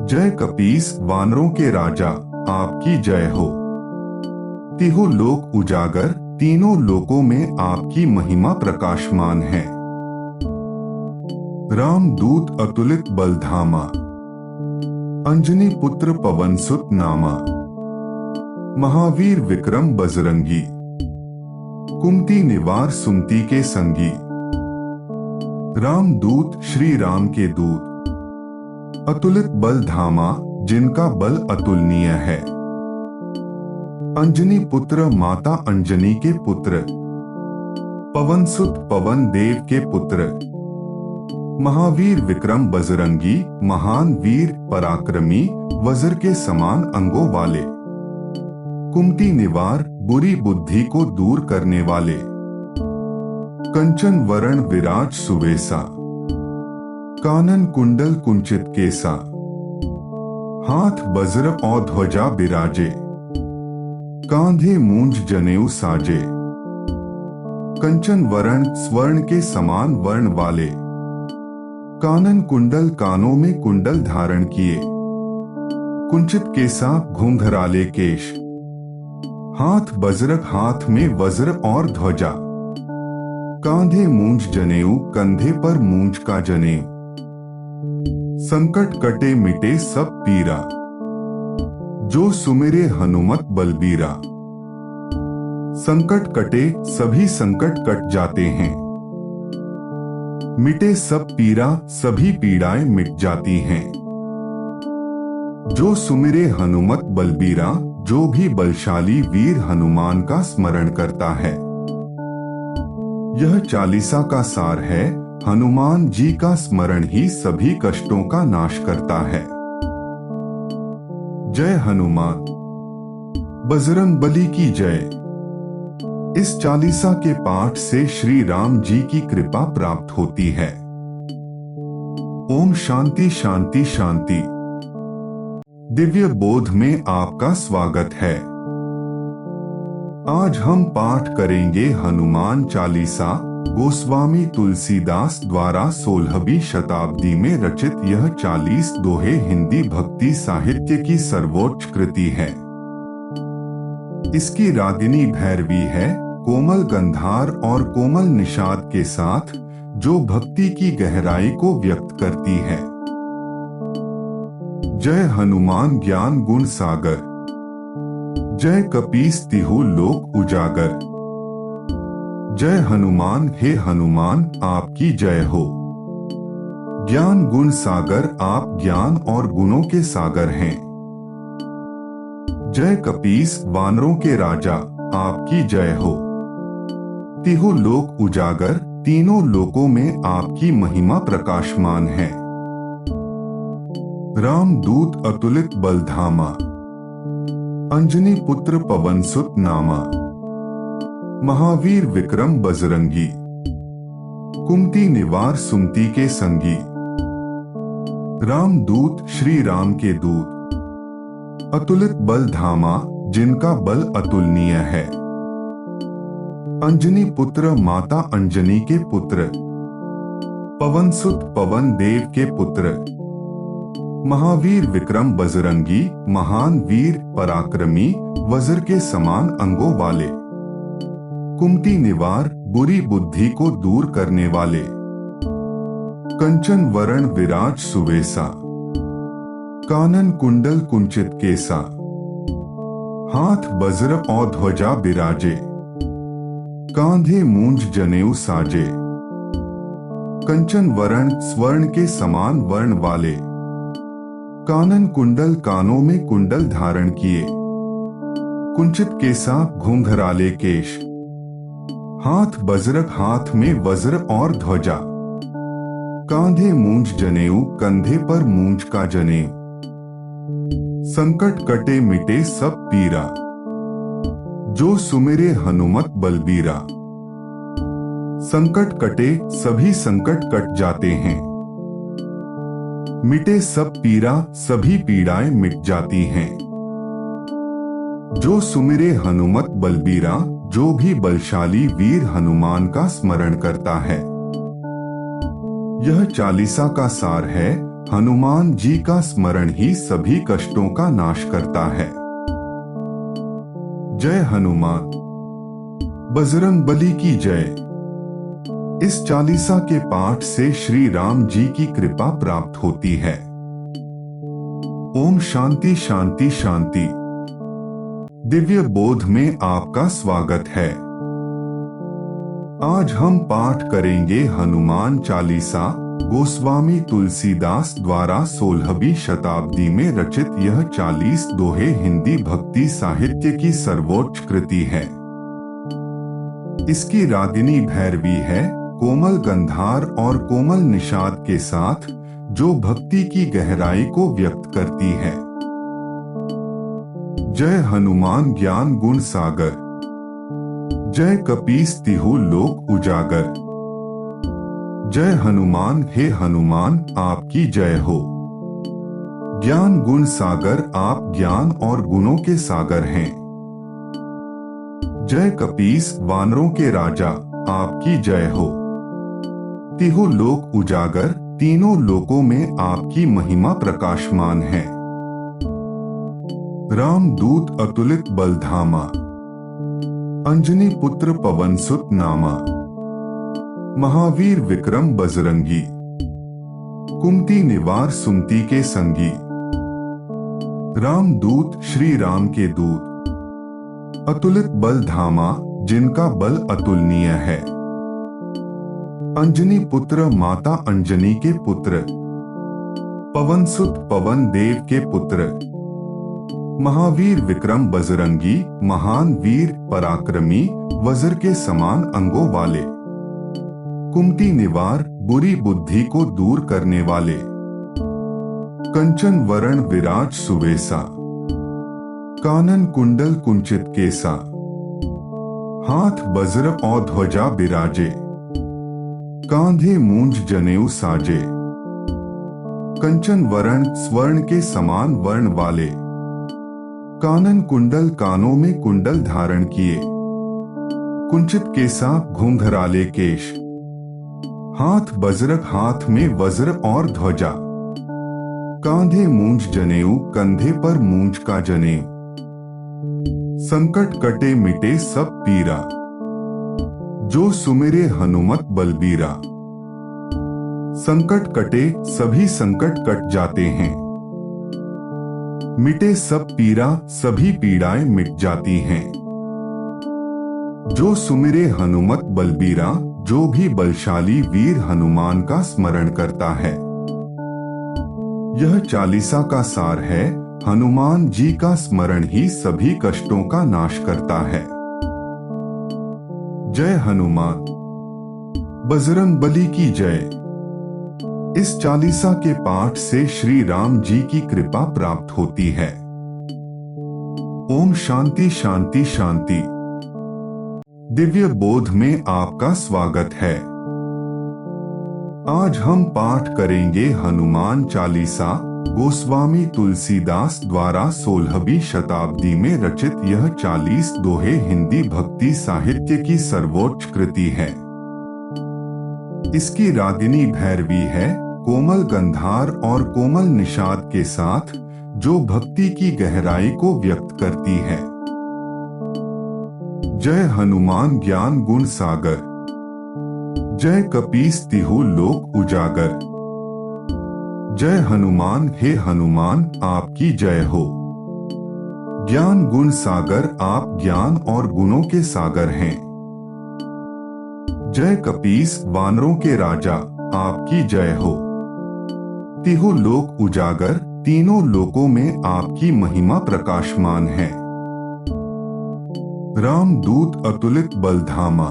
जय कपीस वानरों के राजा आपकी जय हो। तिहु लोक उजागर तीनों लोकों में आपकी महिमा प्रकाशमान है। राम दूत अतुलित बलधामा, अंजनी पुत्र पवनसुत नामा। महावीर विक्रम बजरंगी, कुमति निवार सुमति के संगी। राम दूत श्री राम के दूत, अतुलित बल धामा जिनका बल अतुलनीय है। अंजनी पुत्र माता अंजनी के पुत्र, पवनसुत पवन देव के पुत्र। महावीर विक्रम बजरंगी, महान वीर पराक्रमी, वज्र के समान अंगों वाले, कुमति निवार बुरी बुद्धि को दूर करने वाले। कंचन वरण विराज सुवेसा, कानन कुंडल कुंचित केसा। हाथ वज्र और ध्वजा बिराजे, कांधे मूंज जनेऊ साजे। कंचन वरण स्वर्ण के समान वर्ण वाले, कानन कुंडल कानों में कुंडल धारण किए, कुंचित केसा घुंघराले केश। हाथ वज्रक हाथ में वज्र और ध्वजा, कांधे मूंज जनेऊ कंधे पर मूंज का जनेऊ। संकट कटे मिटे सब पीरा, जो सुमिरे हनुमत बलबीरा। संकट कटे सभी संकट कट जाते हैं, मिटे सब पीरा सभी पीड़ाएं मिट जाती हैं। जो सुमिरे हनुमत बलबीरा, जो भी बलशाली वीर हनुमान का स्मरण करता है। यह चालीसा का सार है, हनुमान जी का स्मरण ही सभी कष्टों का नाश करता है। जय हनुमान, बजरंग बली की जय। इस चालीसा के पाठ से श्री राम जी की कृपा प्राप्त होती है। ओम शांति शांति शांति। दिव्य बोध में आपका स्वागत है। आज हम पाठ करेंगे हनुमान चालीसा, गोस्वामी तुलसीदास द्वारा 16वीं शताब्दी में रचित यह 40 दोहे हिंदी भक्ति साहित्य की सर्वोच्च कृति है। इसकी रागिनी भैरवी है, कोमल गंधार और कोमल निषाद के साथ, जो भक्ति की गहराई को व्यक्त करती है। जय हनुमान ज्ञान गुण सागर, जय कपीस तिहु लोक उजागर। जय हनुमान, हे हनुमान आपकी जय हो। ज्ञान गुण सागर, आप ज्ञान और गुणों के सागर हैं। जय कपीस, वानरों के राजा आपकी जय हो। तिहु लोक उजागर, तीनों लोकों में आपकी महिमा प्रकाशमान है। राम दूत अतुलित बलधामा, अंजनी पुत्र पवन सुत नामा। महावीर विक्रम बजरंगी, कुमति निवार सुमति के संगी। राम दूत, श्री राम के दूत, अतुलित बल धामा, जिनका बल अतुलनीय है। अंजनी पुत्र, माता अंजनी के पुत्र। पवन सुत, पवन देव के पुत्र। महावीर विक्रम बजरंगी, महान वीर पराक्रमी, वज्र के समान अंगों वाले। कुमति निवार, बुरी बुद्धि को दूर करने वाले। कंचन वरण विराज सुवेसा, कानन कुंडल कुंचित केसा। हाथ वज्र और ध्वजा बिराजे, कांधे मूंज जनेऊ साजे। कंचन वरण, स्वर्ण के समान वर्ण वाले। कानन कुंडल, कानों में कुंडल धारण किए। कुंचित केसा, घुंघराले केश। हाथ वज्रक, हाथ में वज्र और ध्वजा। कांधे मूंज जनेऊ, कंधे पर मूंज का जनेऊ। संकट कटे मिटे सब पीरा, जो सुमिरे हनुमत बलबीरा। संकट कटे, सभी संकट कट जाते हैं। मिटे सब पीरा, सभी पीड़ाएं मिट जाती हैं। जो सुमिरे हनुमत बलबीरा, जो भी बलशाली वीर हनुमान का स्मरण करता है। यह चालीसा का सार है, हनुमान जी का स्मरण ही सभी कष्टों का नाश करता है। जय हनुमान, बजरंग बली की जय। इस चालीसा के पाठ से श्री राम जी की कृपा प्राप्त होती है। ओम शांति शांति शांति। दिव्य बोध में आपका स्वागत है। आज हम पाठ करेंगे हनुमान चालीसा, गोस्वामी तुलसीदास द्वारा 16वीं शताब्दी में रचित यह 40 दोहे हिंदी भक्ति साहित्य की सर्वोच्च कृति है। इसकी रागिनी भैरवी है, कोमल गंधार और कोमल निषाद के साथ, जो भक्ति की गहराई को व्यक्त करती है। जय हनुमान ज्ञान गुण सागर, जय कपीस तिहु लोक उजागर। जय हनुमान, हे हनुमान आपकी जय हो। ज्ञान गुण सागर, आप ज्ञान और गुणों के सागर हैं। जय कपीस, वानरों के राजा आपकी जय हो। तिहु लोक उजागर, तीनों लोकों में आपकी महिमा प्रकाशमान है। राम दूत अतुलित बलधामा, अंजनी पुत्र पवन सुत नामा। महावीर विक्रम बजरंगी, कुमति निवार सुमति के संगी। राम दूत, श्री राम के दूत, अतुलित बल धामा, जिनका बल अतुलनीय है। अंजनी पुत्र, माता अंजनी के पुत्र। पवन सुत, पवन देव के पुत्र। महावीर विक्रम बजरंगी, महान वीर पराक्रमी, वज्र के समान अंगों वाले। कुमति निवार, बुरी बुद्धि को दूर करने वाले। कंचन वरण विराज सुवेसा, कानन कुंडल कुंचित केसा। हाथ वज्र और ध्वजा बिराजे, कांधे मूंज जनेऊ साजे। कंचन वरण, स्वर्ण के समान वर्ण वाले। कानन कुंडल, कानों में कुंडल धारण किए। कुंचित केसा, घुंघराले केश। हाथ वज्रक, हाथ में वज्र और ध्वजा। कांधे मूंज जनेऊ, कंधे पर मूंज का जनेऊ। संकट कटे मिटे सब पीरा, जो सुमिरे हनुमत बलबीरा। संकट कटे सभी संकट कट जाते हैं, मिटे सब पीरा सभी पीड़ाएं मिट जाती हैं। जो सुमिरे हनुमत बलबीरा, जो भी बलशाली वीर हनुमान का स्मरण करता है। यह चालीसा का सार है, हनुमान जी का स्मरण ही सभी कष्टों का नाश करता है। जय हनुमान, बजरंग बली की जय। इस चालीसा के पाठ से श्री राम जी की कृपा प्राप्त होती है। ओम शांति शांति शांति। दिव्य बोध में आपका स्वागत है। आज हम पाठ करेंगे हनुमान चालीसा, गोस्वामी तुलसीदास द्वारा 16वीं शताब्दी में रचित। यह 40 दोहे हिंदी भक्ति साहित्य की सर्वोच्च कृति है। इसकी रागिनी भैरवी है, कोमल गंधार और कोमल निषाद के साथ, जो भक्ति की गहराई को व्यक्त करती है। जय हनुमान ज्ञान गुण सागर, जय कपीस तिहु लोक उजागर। जय हनुमान, हे हनुमान आपकी जय हो। ज्ञान गुण सागर, आप ज्ञान और गुणों के सागर हैं। जय कपीस, वानरों के राजा आपकी जय हो। तिहु लोक उजागर, तीनों लोकों में आपकी महिमा प्रकाशमान है। राम दूत अतुलित बलधामा,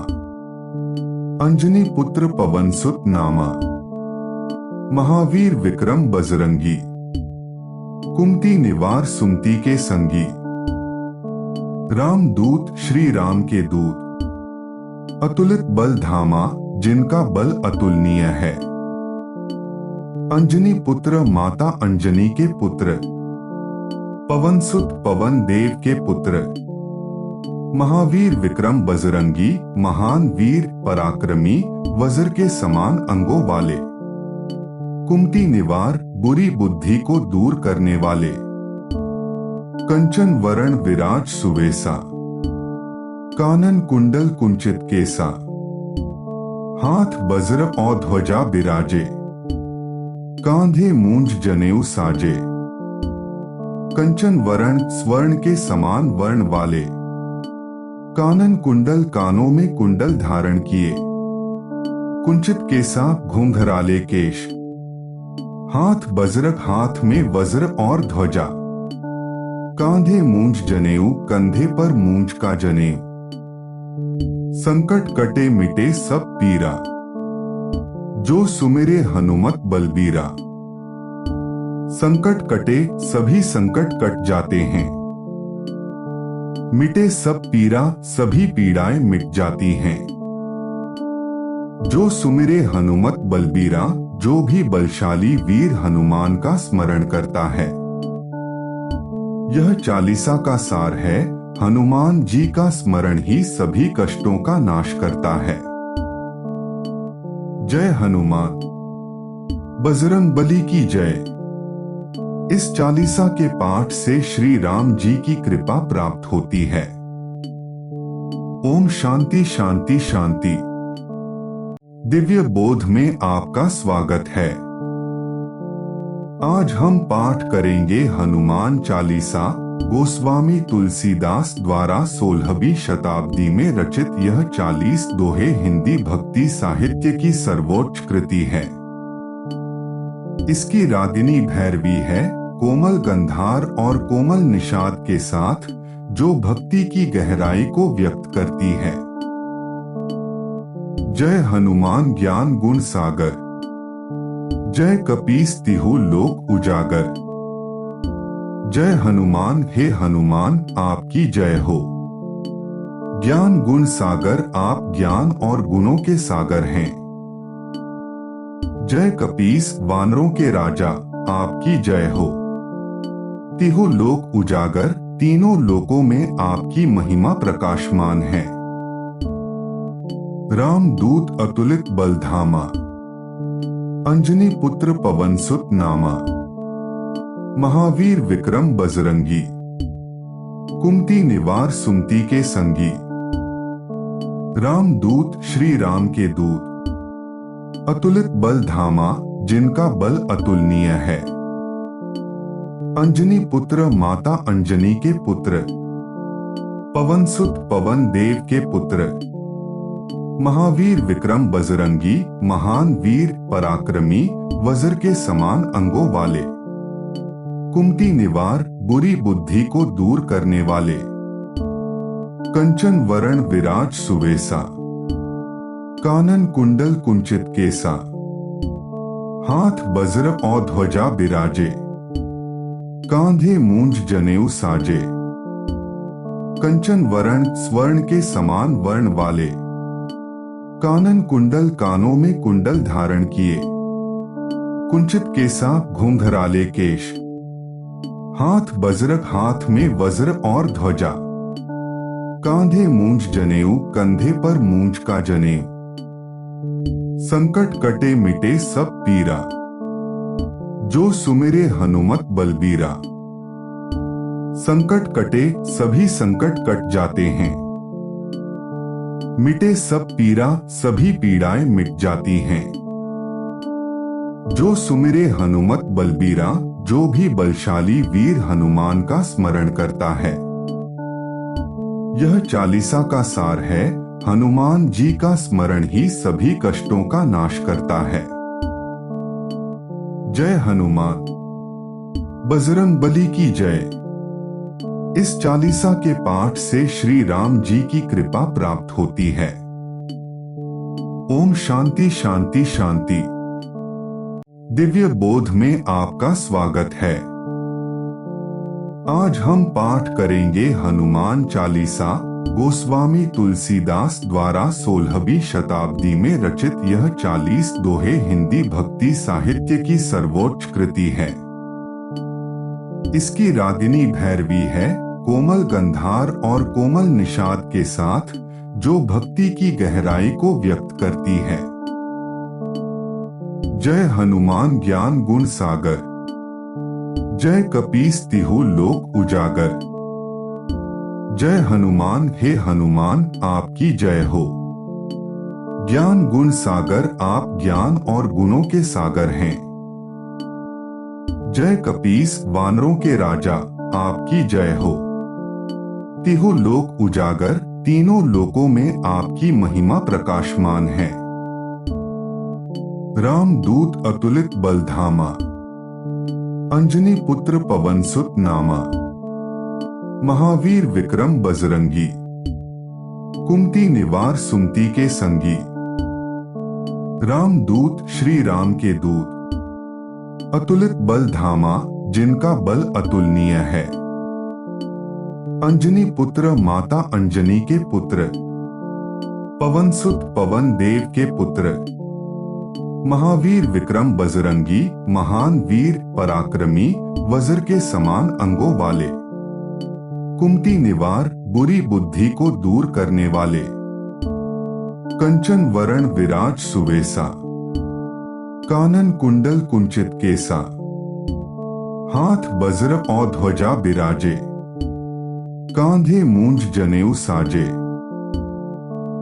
अंजनी पुत्र पवन सुत नामा। महावीर विक्रम बजरंगी, कुमति निवार सुमति के संगी। राम दूत श्री राम के दूत, अतुलित बल धामा, जिनका बल अतुलनीय है। अंजनी पुत्र, माता अंजनी के पुत्र। पवन सुत, पवन देव के पुत्र। महावीर विक्रम बजरंगी, महान वीर पराक्रमी, वज्र के समान अंगों वाले। कुमति निवार, बुरी बुद्धि को दूर करने वाले। कंचन वरण विराज सुवेसा, कानन कुंडल कुंचित केसा। हाथ वज्र और ध्वजा बिराजे, कांधे मूंज जनेऊ साजे। कंचन वरण, स्वर्ण के समान वर्ण वाले। कानन कुंडल, कानों में कुंडल धारण किए। कुंचित केसा, घुंघराले केश। हाथ वज्रक, हाथ में वज्र और ध्वजा। कांधे मूंज जनेऊ, कंधे पर मूंज का जनेऊ। संकट कटे मिटे सब पीरा, जो सुमिरे हनुमत बलबीरा। संकट कटे सभी संकट कट जाते हैं, मिटे सब पीरा सभी पीड़ाएं मिट जाती हैं। जो सुमिरे हनुमत बलबीरा, जो भी बलशाली वीर हनुमान का स्मरण करता है। यह चालीसा का सार है, हनुमान जी का स्मरण ही सभी कष्टों का नाश करता है। जय हनुमान, बजरंग बली की जय। इस चालीसा के पाठ से श्री राम जी की कृपा प्राप्त होती है। ओम शांति शांति शांति। दिव्य बोध में आपका स्वागत है। आज हम पाठ करेंगे हनुमान चालीसा, गोस्वामी तुलसीदास द्वारा 16वीं शताब्दी में रचित। यह 40 दोहे हिंदी भक्ति साहित्य की सर्वोच्च कृति है। इसकी रागिनी भैरवी है, कोमल गंधार और कोमल निषाद के साथ, जो भक्ति की गहराई को व्यक्त करती है। जय हनुमान ज्ञान गुण सागर, जय कपीस तिहु लोक उजागर। जय हनुमान, हे हनुमान आपकी जय हो। ज्ञान गुण सागर, आप ज्ञान और गुणों के सागर हैं। जय कपीस, वानरों के राजा आपकी जय हो। तिहु लोक उजागर, तीनों लोकों में आपकी महिमा प्रकाशमान है। राम दूत अतुलित बलधामा, अंजनी पुत्र पवन सुत नामा। महावीर विक्रम बजरंगी, कुमति निवार सुमति के संगी, रामदूत श्री राम के दूत, अतुलित बल धामा जिनका बल अतुलनीय है। अंजनी पुत्र माता अंजनी के पुत्र, पवन सुत पवन देव के पुत्र, महावीर विक्रम बजरंगी महान वीर पराक्रमी वज्र के समान अंगों वाले, कुमति निवार बुरी बुद्धि को दूर करने वाले, कंचन वरण विराज सुवेसा, कानन कुंडल कुंचित केसा, हाथ वज्र और ध्वजा बिराजे, कांधे मूंज जनेऊ साजे, कंचन वरण स्वर्ण के समान वर्ण वाले, कानन कुंडल कानों में कुंडल धारण किए, कुंचित केसा घुंघराले केश, हाथ वज्रक हाथ में वज्र और ध्वजा, कांधे मूंज जनेऊ कंधे पर मूंज का जनेऊ, संकट कटे मिटे सब पीरा, जो सुमिरे हनुमत बलबीरा। संकट कटे सभी संकट कट जाते हैं, मिटे सब पीरा सभी पीड़ाएं मिट जाती हैं। जो सुमिरे हनुमत बलबीरा, जो भी बलशाली वीर हनुमान का स्मरण करता है। यह चालीसा का सार है, हनुमान जी का स्मरण ही सभी कष्टों का नाश करता है। जय हनुमान, बजरंगबली की जय। इस चालीसा के पाठ से श्री राम जी की कृपा प्राप्त होती है। ओम शांति शांति शांति। दिव्य बोध में आपका स्वागत है। आज हम पाठ करेंगे हनुमान चालीसा, गोस्वामी तुलसीदास द्वारा 16वीं शताब्दी में रचित यह 40 दोहे हिंदी भक्ति साहित्य की सर्वोच्च कृति है। इसकी रागिनी भैरवी है, कोमल गंधार और कोमल निषाद के साथ, जो भक्ति की गहराई को व्यक्त करती है। जय हनुमान ज्ञान गुण सागर, जय कपीस तिहु लोक उजागर। जय हनुमान हे हनुमान आपकी जय हो। ज्ञान गुण सागर, आप ज्ञान और गुणों के सागर हैं। जय कपीस वानरों के राजा, आपकी जय हो। तिहु लोक उजागर, तीनों लोकों में आपकी महिमा प्रकाशमान है। रामदूत अतुलित बलधामा, अंजनी पुत्र पवन सुत नामा, महावीर विक्रम बजरंगी, कुमति निवार सुमति के संगी, रामदूत श्री राम के दूत, अतुलित बल धामा जिनका बल अतुलनीय है। अंजनी पुत्र माता अंजनी के पुत्र, पवन सुत पवन देव के पुत्र, महावीर विक्रम बजरंगी महान वीर पराक्रमी वज्र के समान अंगों वाले, कुमति निवार बुरी बुद्धि को दूर करने वाले, कंचन वरण विराज सुवेसा, कानन कुंडल कुंचित केसा, हाथ वज्र और ध्वजा बिराजे, कांधे मूंज जनेऊ साजे,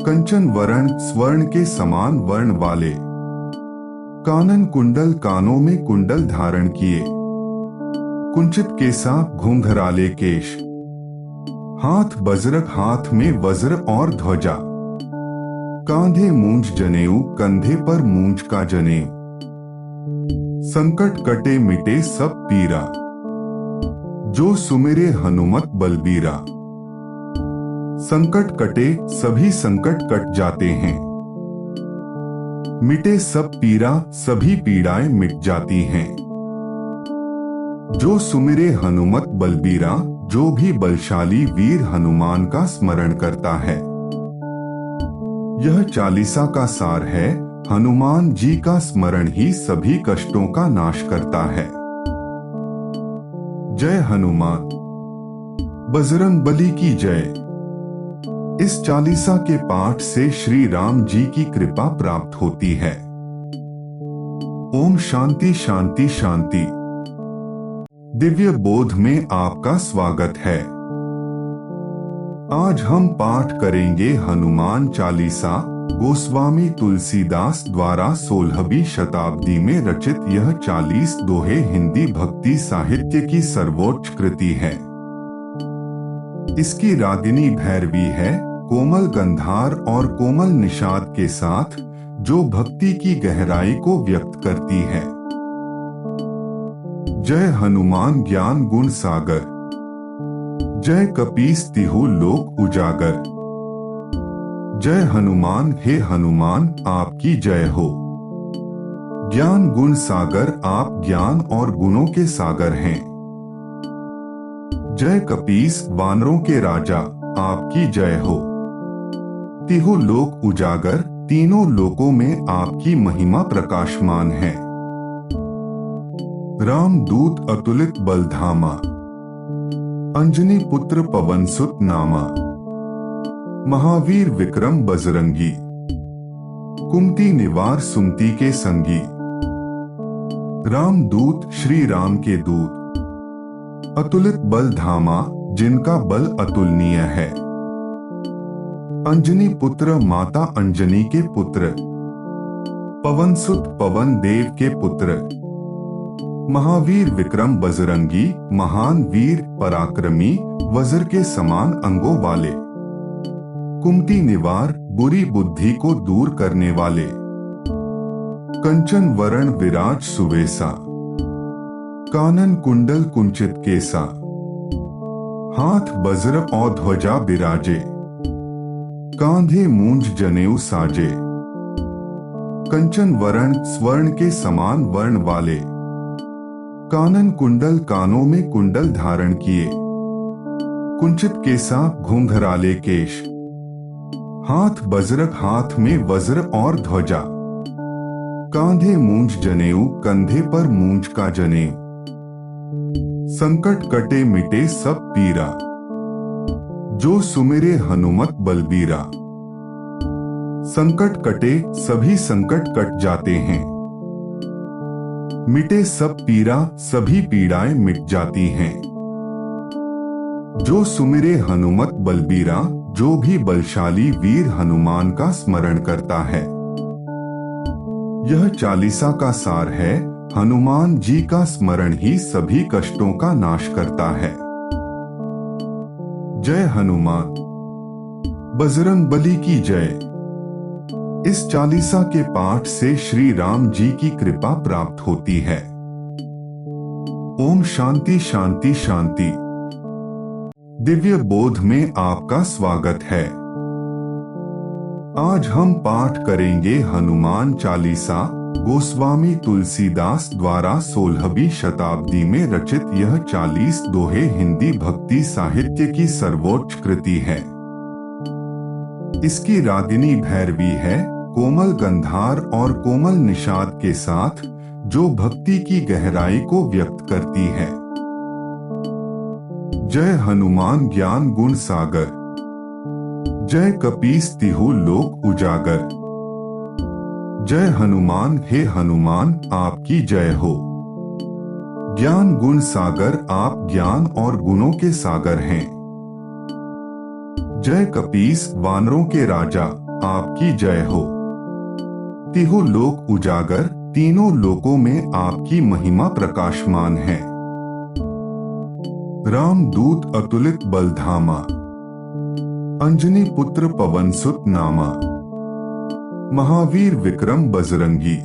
कंचन वरण स्वर्ण के समान वर्ण वाले, कानन कुंडल कानों में कुंडल धारण किए, कुंचित केसा घुंघराले केश, हाथ वज्रक हाथ में वज्र और ध्वजा, कांधे मूंज जनेऊ कंधे पर मूंज का जनेऊ, संकट कटे मिटे सब पीरा, जो सुमिरे हनुमत बलबीरा। संकट कटे सभी संकट कट जाते हैं, मिटे सब पीरा सभी पीड़ाएं मिट जाती हैं। जो सुमिरे हनुमत बलबीरा, जो भी बलशाली वीर हनुमान का स्मरण करता है। यह चालीसा का सार है, हनुमान जी का स्मरण ही सभी कष्टों का नाश करता है। जय हनुमान, बजरंगबली की जय। इस चालीसा के पाठ से श्री राम जी की कृपा प्राप्त होती है। ओम शांति शांति शांति। दिव्य बोध में आपका स्वागत है। आज हम पाठ करेंगे हनुमान चालीसा। गोस्वामी तुलसीदास द्वारा 16वीं शताब्दी में रचित यह 40 दोहे हिंदी भक्ति साहित्य की सर्वोच्च कृति है। इसकी रागिनी भैरवी है, कोमल गंधार और कोमल निषाद के साथ, जो भक्ति की गहराई को व्यक्त करती है। जय हनुमान ज्ञान गुण सागर, जय कपीस तिहु लोक उजागर। जय हनुमान हे हनुमान आपकी जय हो। ज्ञान गुण सागर आप ज्ञान और गुणों के सागर हैं। जय कपीस वानरों के राजा आपकी जय हो। तिहु लोक उजागर तीनों लोकों में आपकी महिमा प्रकाशमान है। रामदूत अतुलित बलधामा, अंजनी पुत्र पवन सुत नामा। महावीर विक्रम बजरंगी, कुमति निवार सुमति के संगी। रामदूत श्री राम के दूत, अतुलित बल धामा जिनका बल अतुलनीय है। अंजनी पुत्र माता अंजनी के पुत्र, पवन सुत पवन देव के पुत्र। महावीर विक्रम बजरंगी महान वीर पराक्रमी, वज्र के समान अंगों वाले। कुमति निवार बुरी बुद्धि को दूर करने वाले। कंचन वरण विराज सुवेसा, कानन कुंडल कुंचित केसा। हाथ वज्र और ध्वजा बिराजे, कांधे मूंज जनेऊ साजे। कंचन वरण स्वर्ण के समान वर्ण वाले। कानन कुंडल कानों में कुंडल धारण किए। कुंचित केसा घुंघराले केश। हाथ वज्रक हाथ में वज्र और ध्वजा। कांधे मूंज जनेऊ कंधे पर मूंज का जनेऊ। संकट कटे मिटे सब पीरा, जो सुमिरे हनुमत बलबीरा। संकट कटे सभी संकट कट जाते हैं। मिटे सब पीरा सभी पीड़ाएं मिट जाती हैं। जो सुमिरे हनुमत बलबीरा, जो भी बलशाली वीर हनुमान का स्मरण करता है। यह चालीसा का सार है, हनुमान जी का स्मरण ही सभी कष्टों का नाश करता है। जय हनुमान, बजरंगबली की जय। इस चालीसा के पाठ से श्री राम जी की कृपा प्राप्त होती है। ओम शांति शांति शांति। दिव्य बोध में आपका स्वागत है। आज हम पाठ करेंगे हनुमान चालीसा। गोस्वामी तुलसीदास द्वारा 16वीं शताब्दी में रचित यह 40 दोहे हिंदी भक्ति साहित्य की सर्वोच्च कृति है। इसकी रागिनी भैरवी है, कोमल गंधार और कोमल निषाद के साथ, जो भक्ति की गहराई को व्यक्त करती है। जय हनुमान ज्ञान गुण सागर, जय कपीस तिहु लोक उजागर। जय हनुमान हे हनुमान आपकी जय हो। ज्ञान गुण सागर आप ज्ञान और गुणों के सागर हैं। जय कपीस वानरों के राजा आपकी जय हो। तिहु लोक उजागर तीनों लोकों में आपकी महिमा प्रकाशमान है। रामदूत अतुलित बलधामा, अंजनी पुत्र पवन सुत नामा। महावीर विक्रम बजरंगी,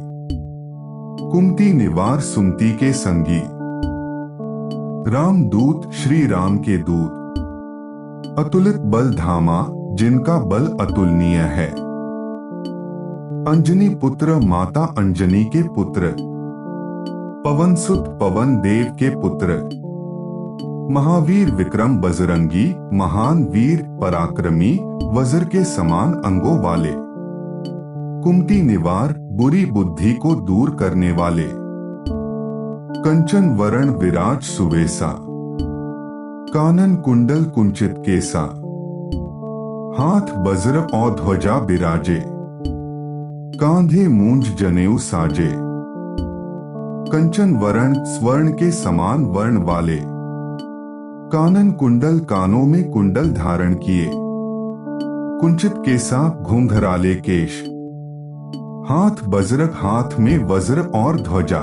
कुमति निवार सुमति के संगी। रामदूत श्री राम के दूत, अतुलित बल धामा जिनका बल अतुलनीय है। अंजनी पुत्र माता अंजनी के पुत्र, पवन सुत पवन देव के पुत्र। महावीर विक्रम बजरंगी महान वीर पराक्रमी, वज्र के समान अंगों वाले। कुमति निवार बुरी बुद्धि को दूर करने वाले। कंचन वरण विराज सुवेसा, कानन कुंडल कुंचित केसा। हाथ वज्र और ध्वजा बिराजे, कांधे मूंज जनेऊ साजे। कंचन वरण स्वर्ण के समान वर्ण वाले। कानन कुंडल कानों में कुंडल धारण किए, कुंचित केसा घुंघराले केश, हाथ बज्रक हाथ में वज्र और ध्वजा।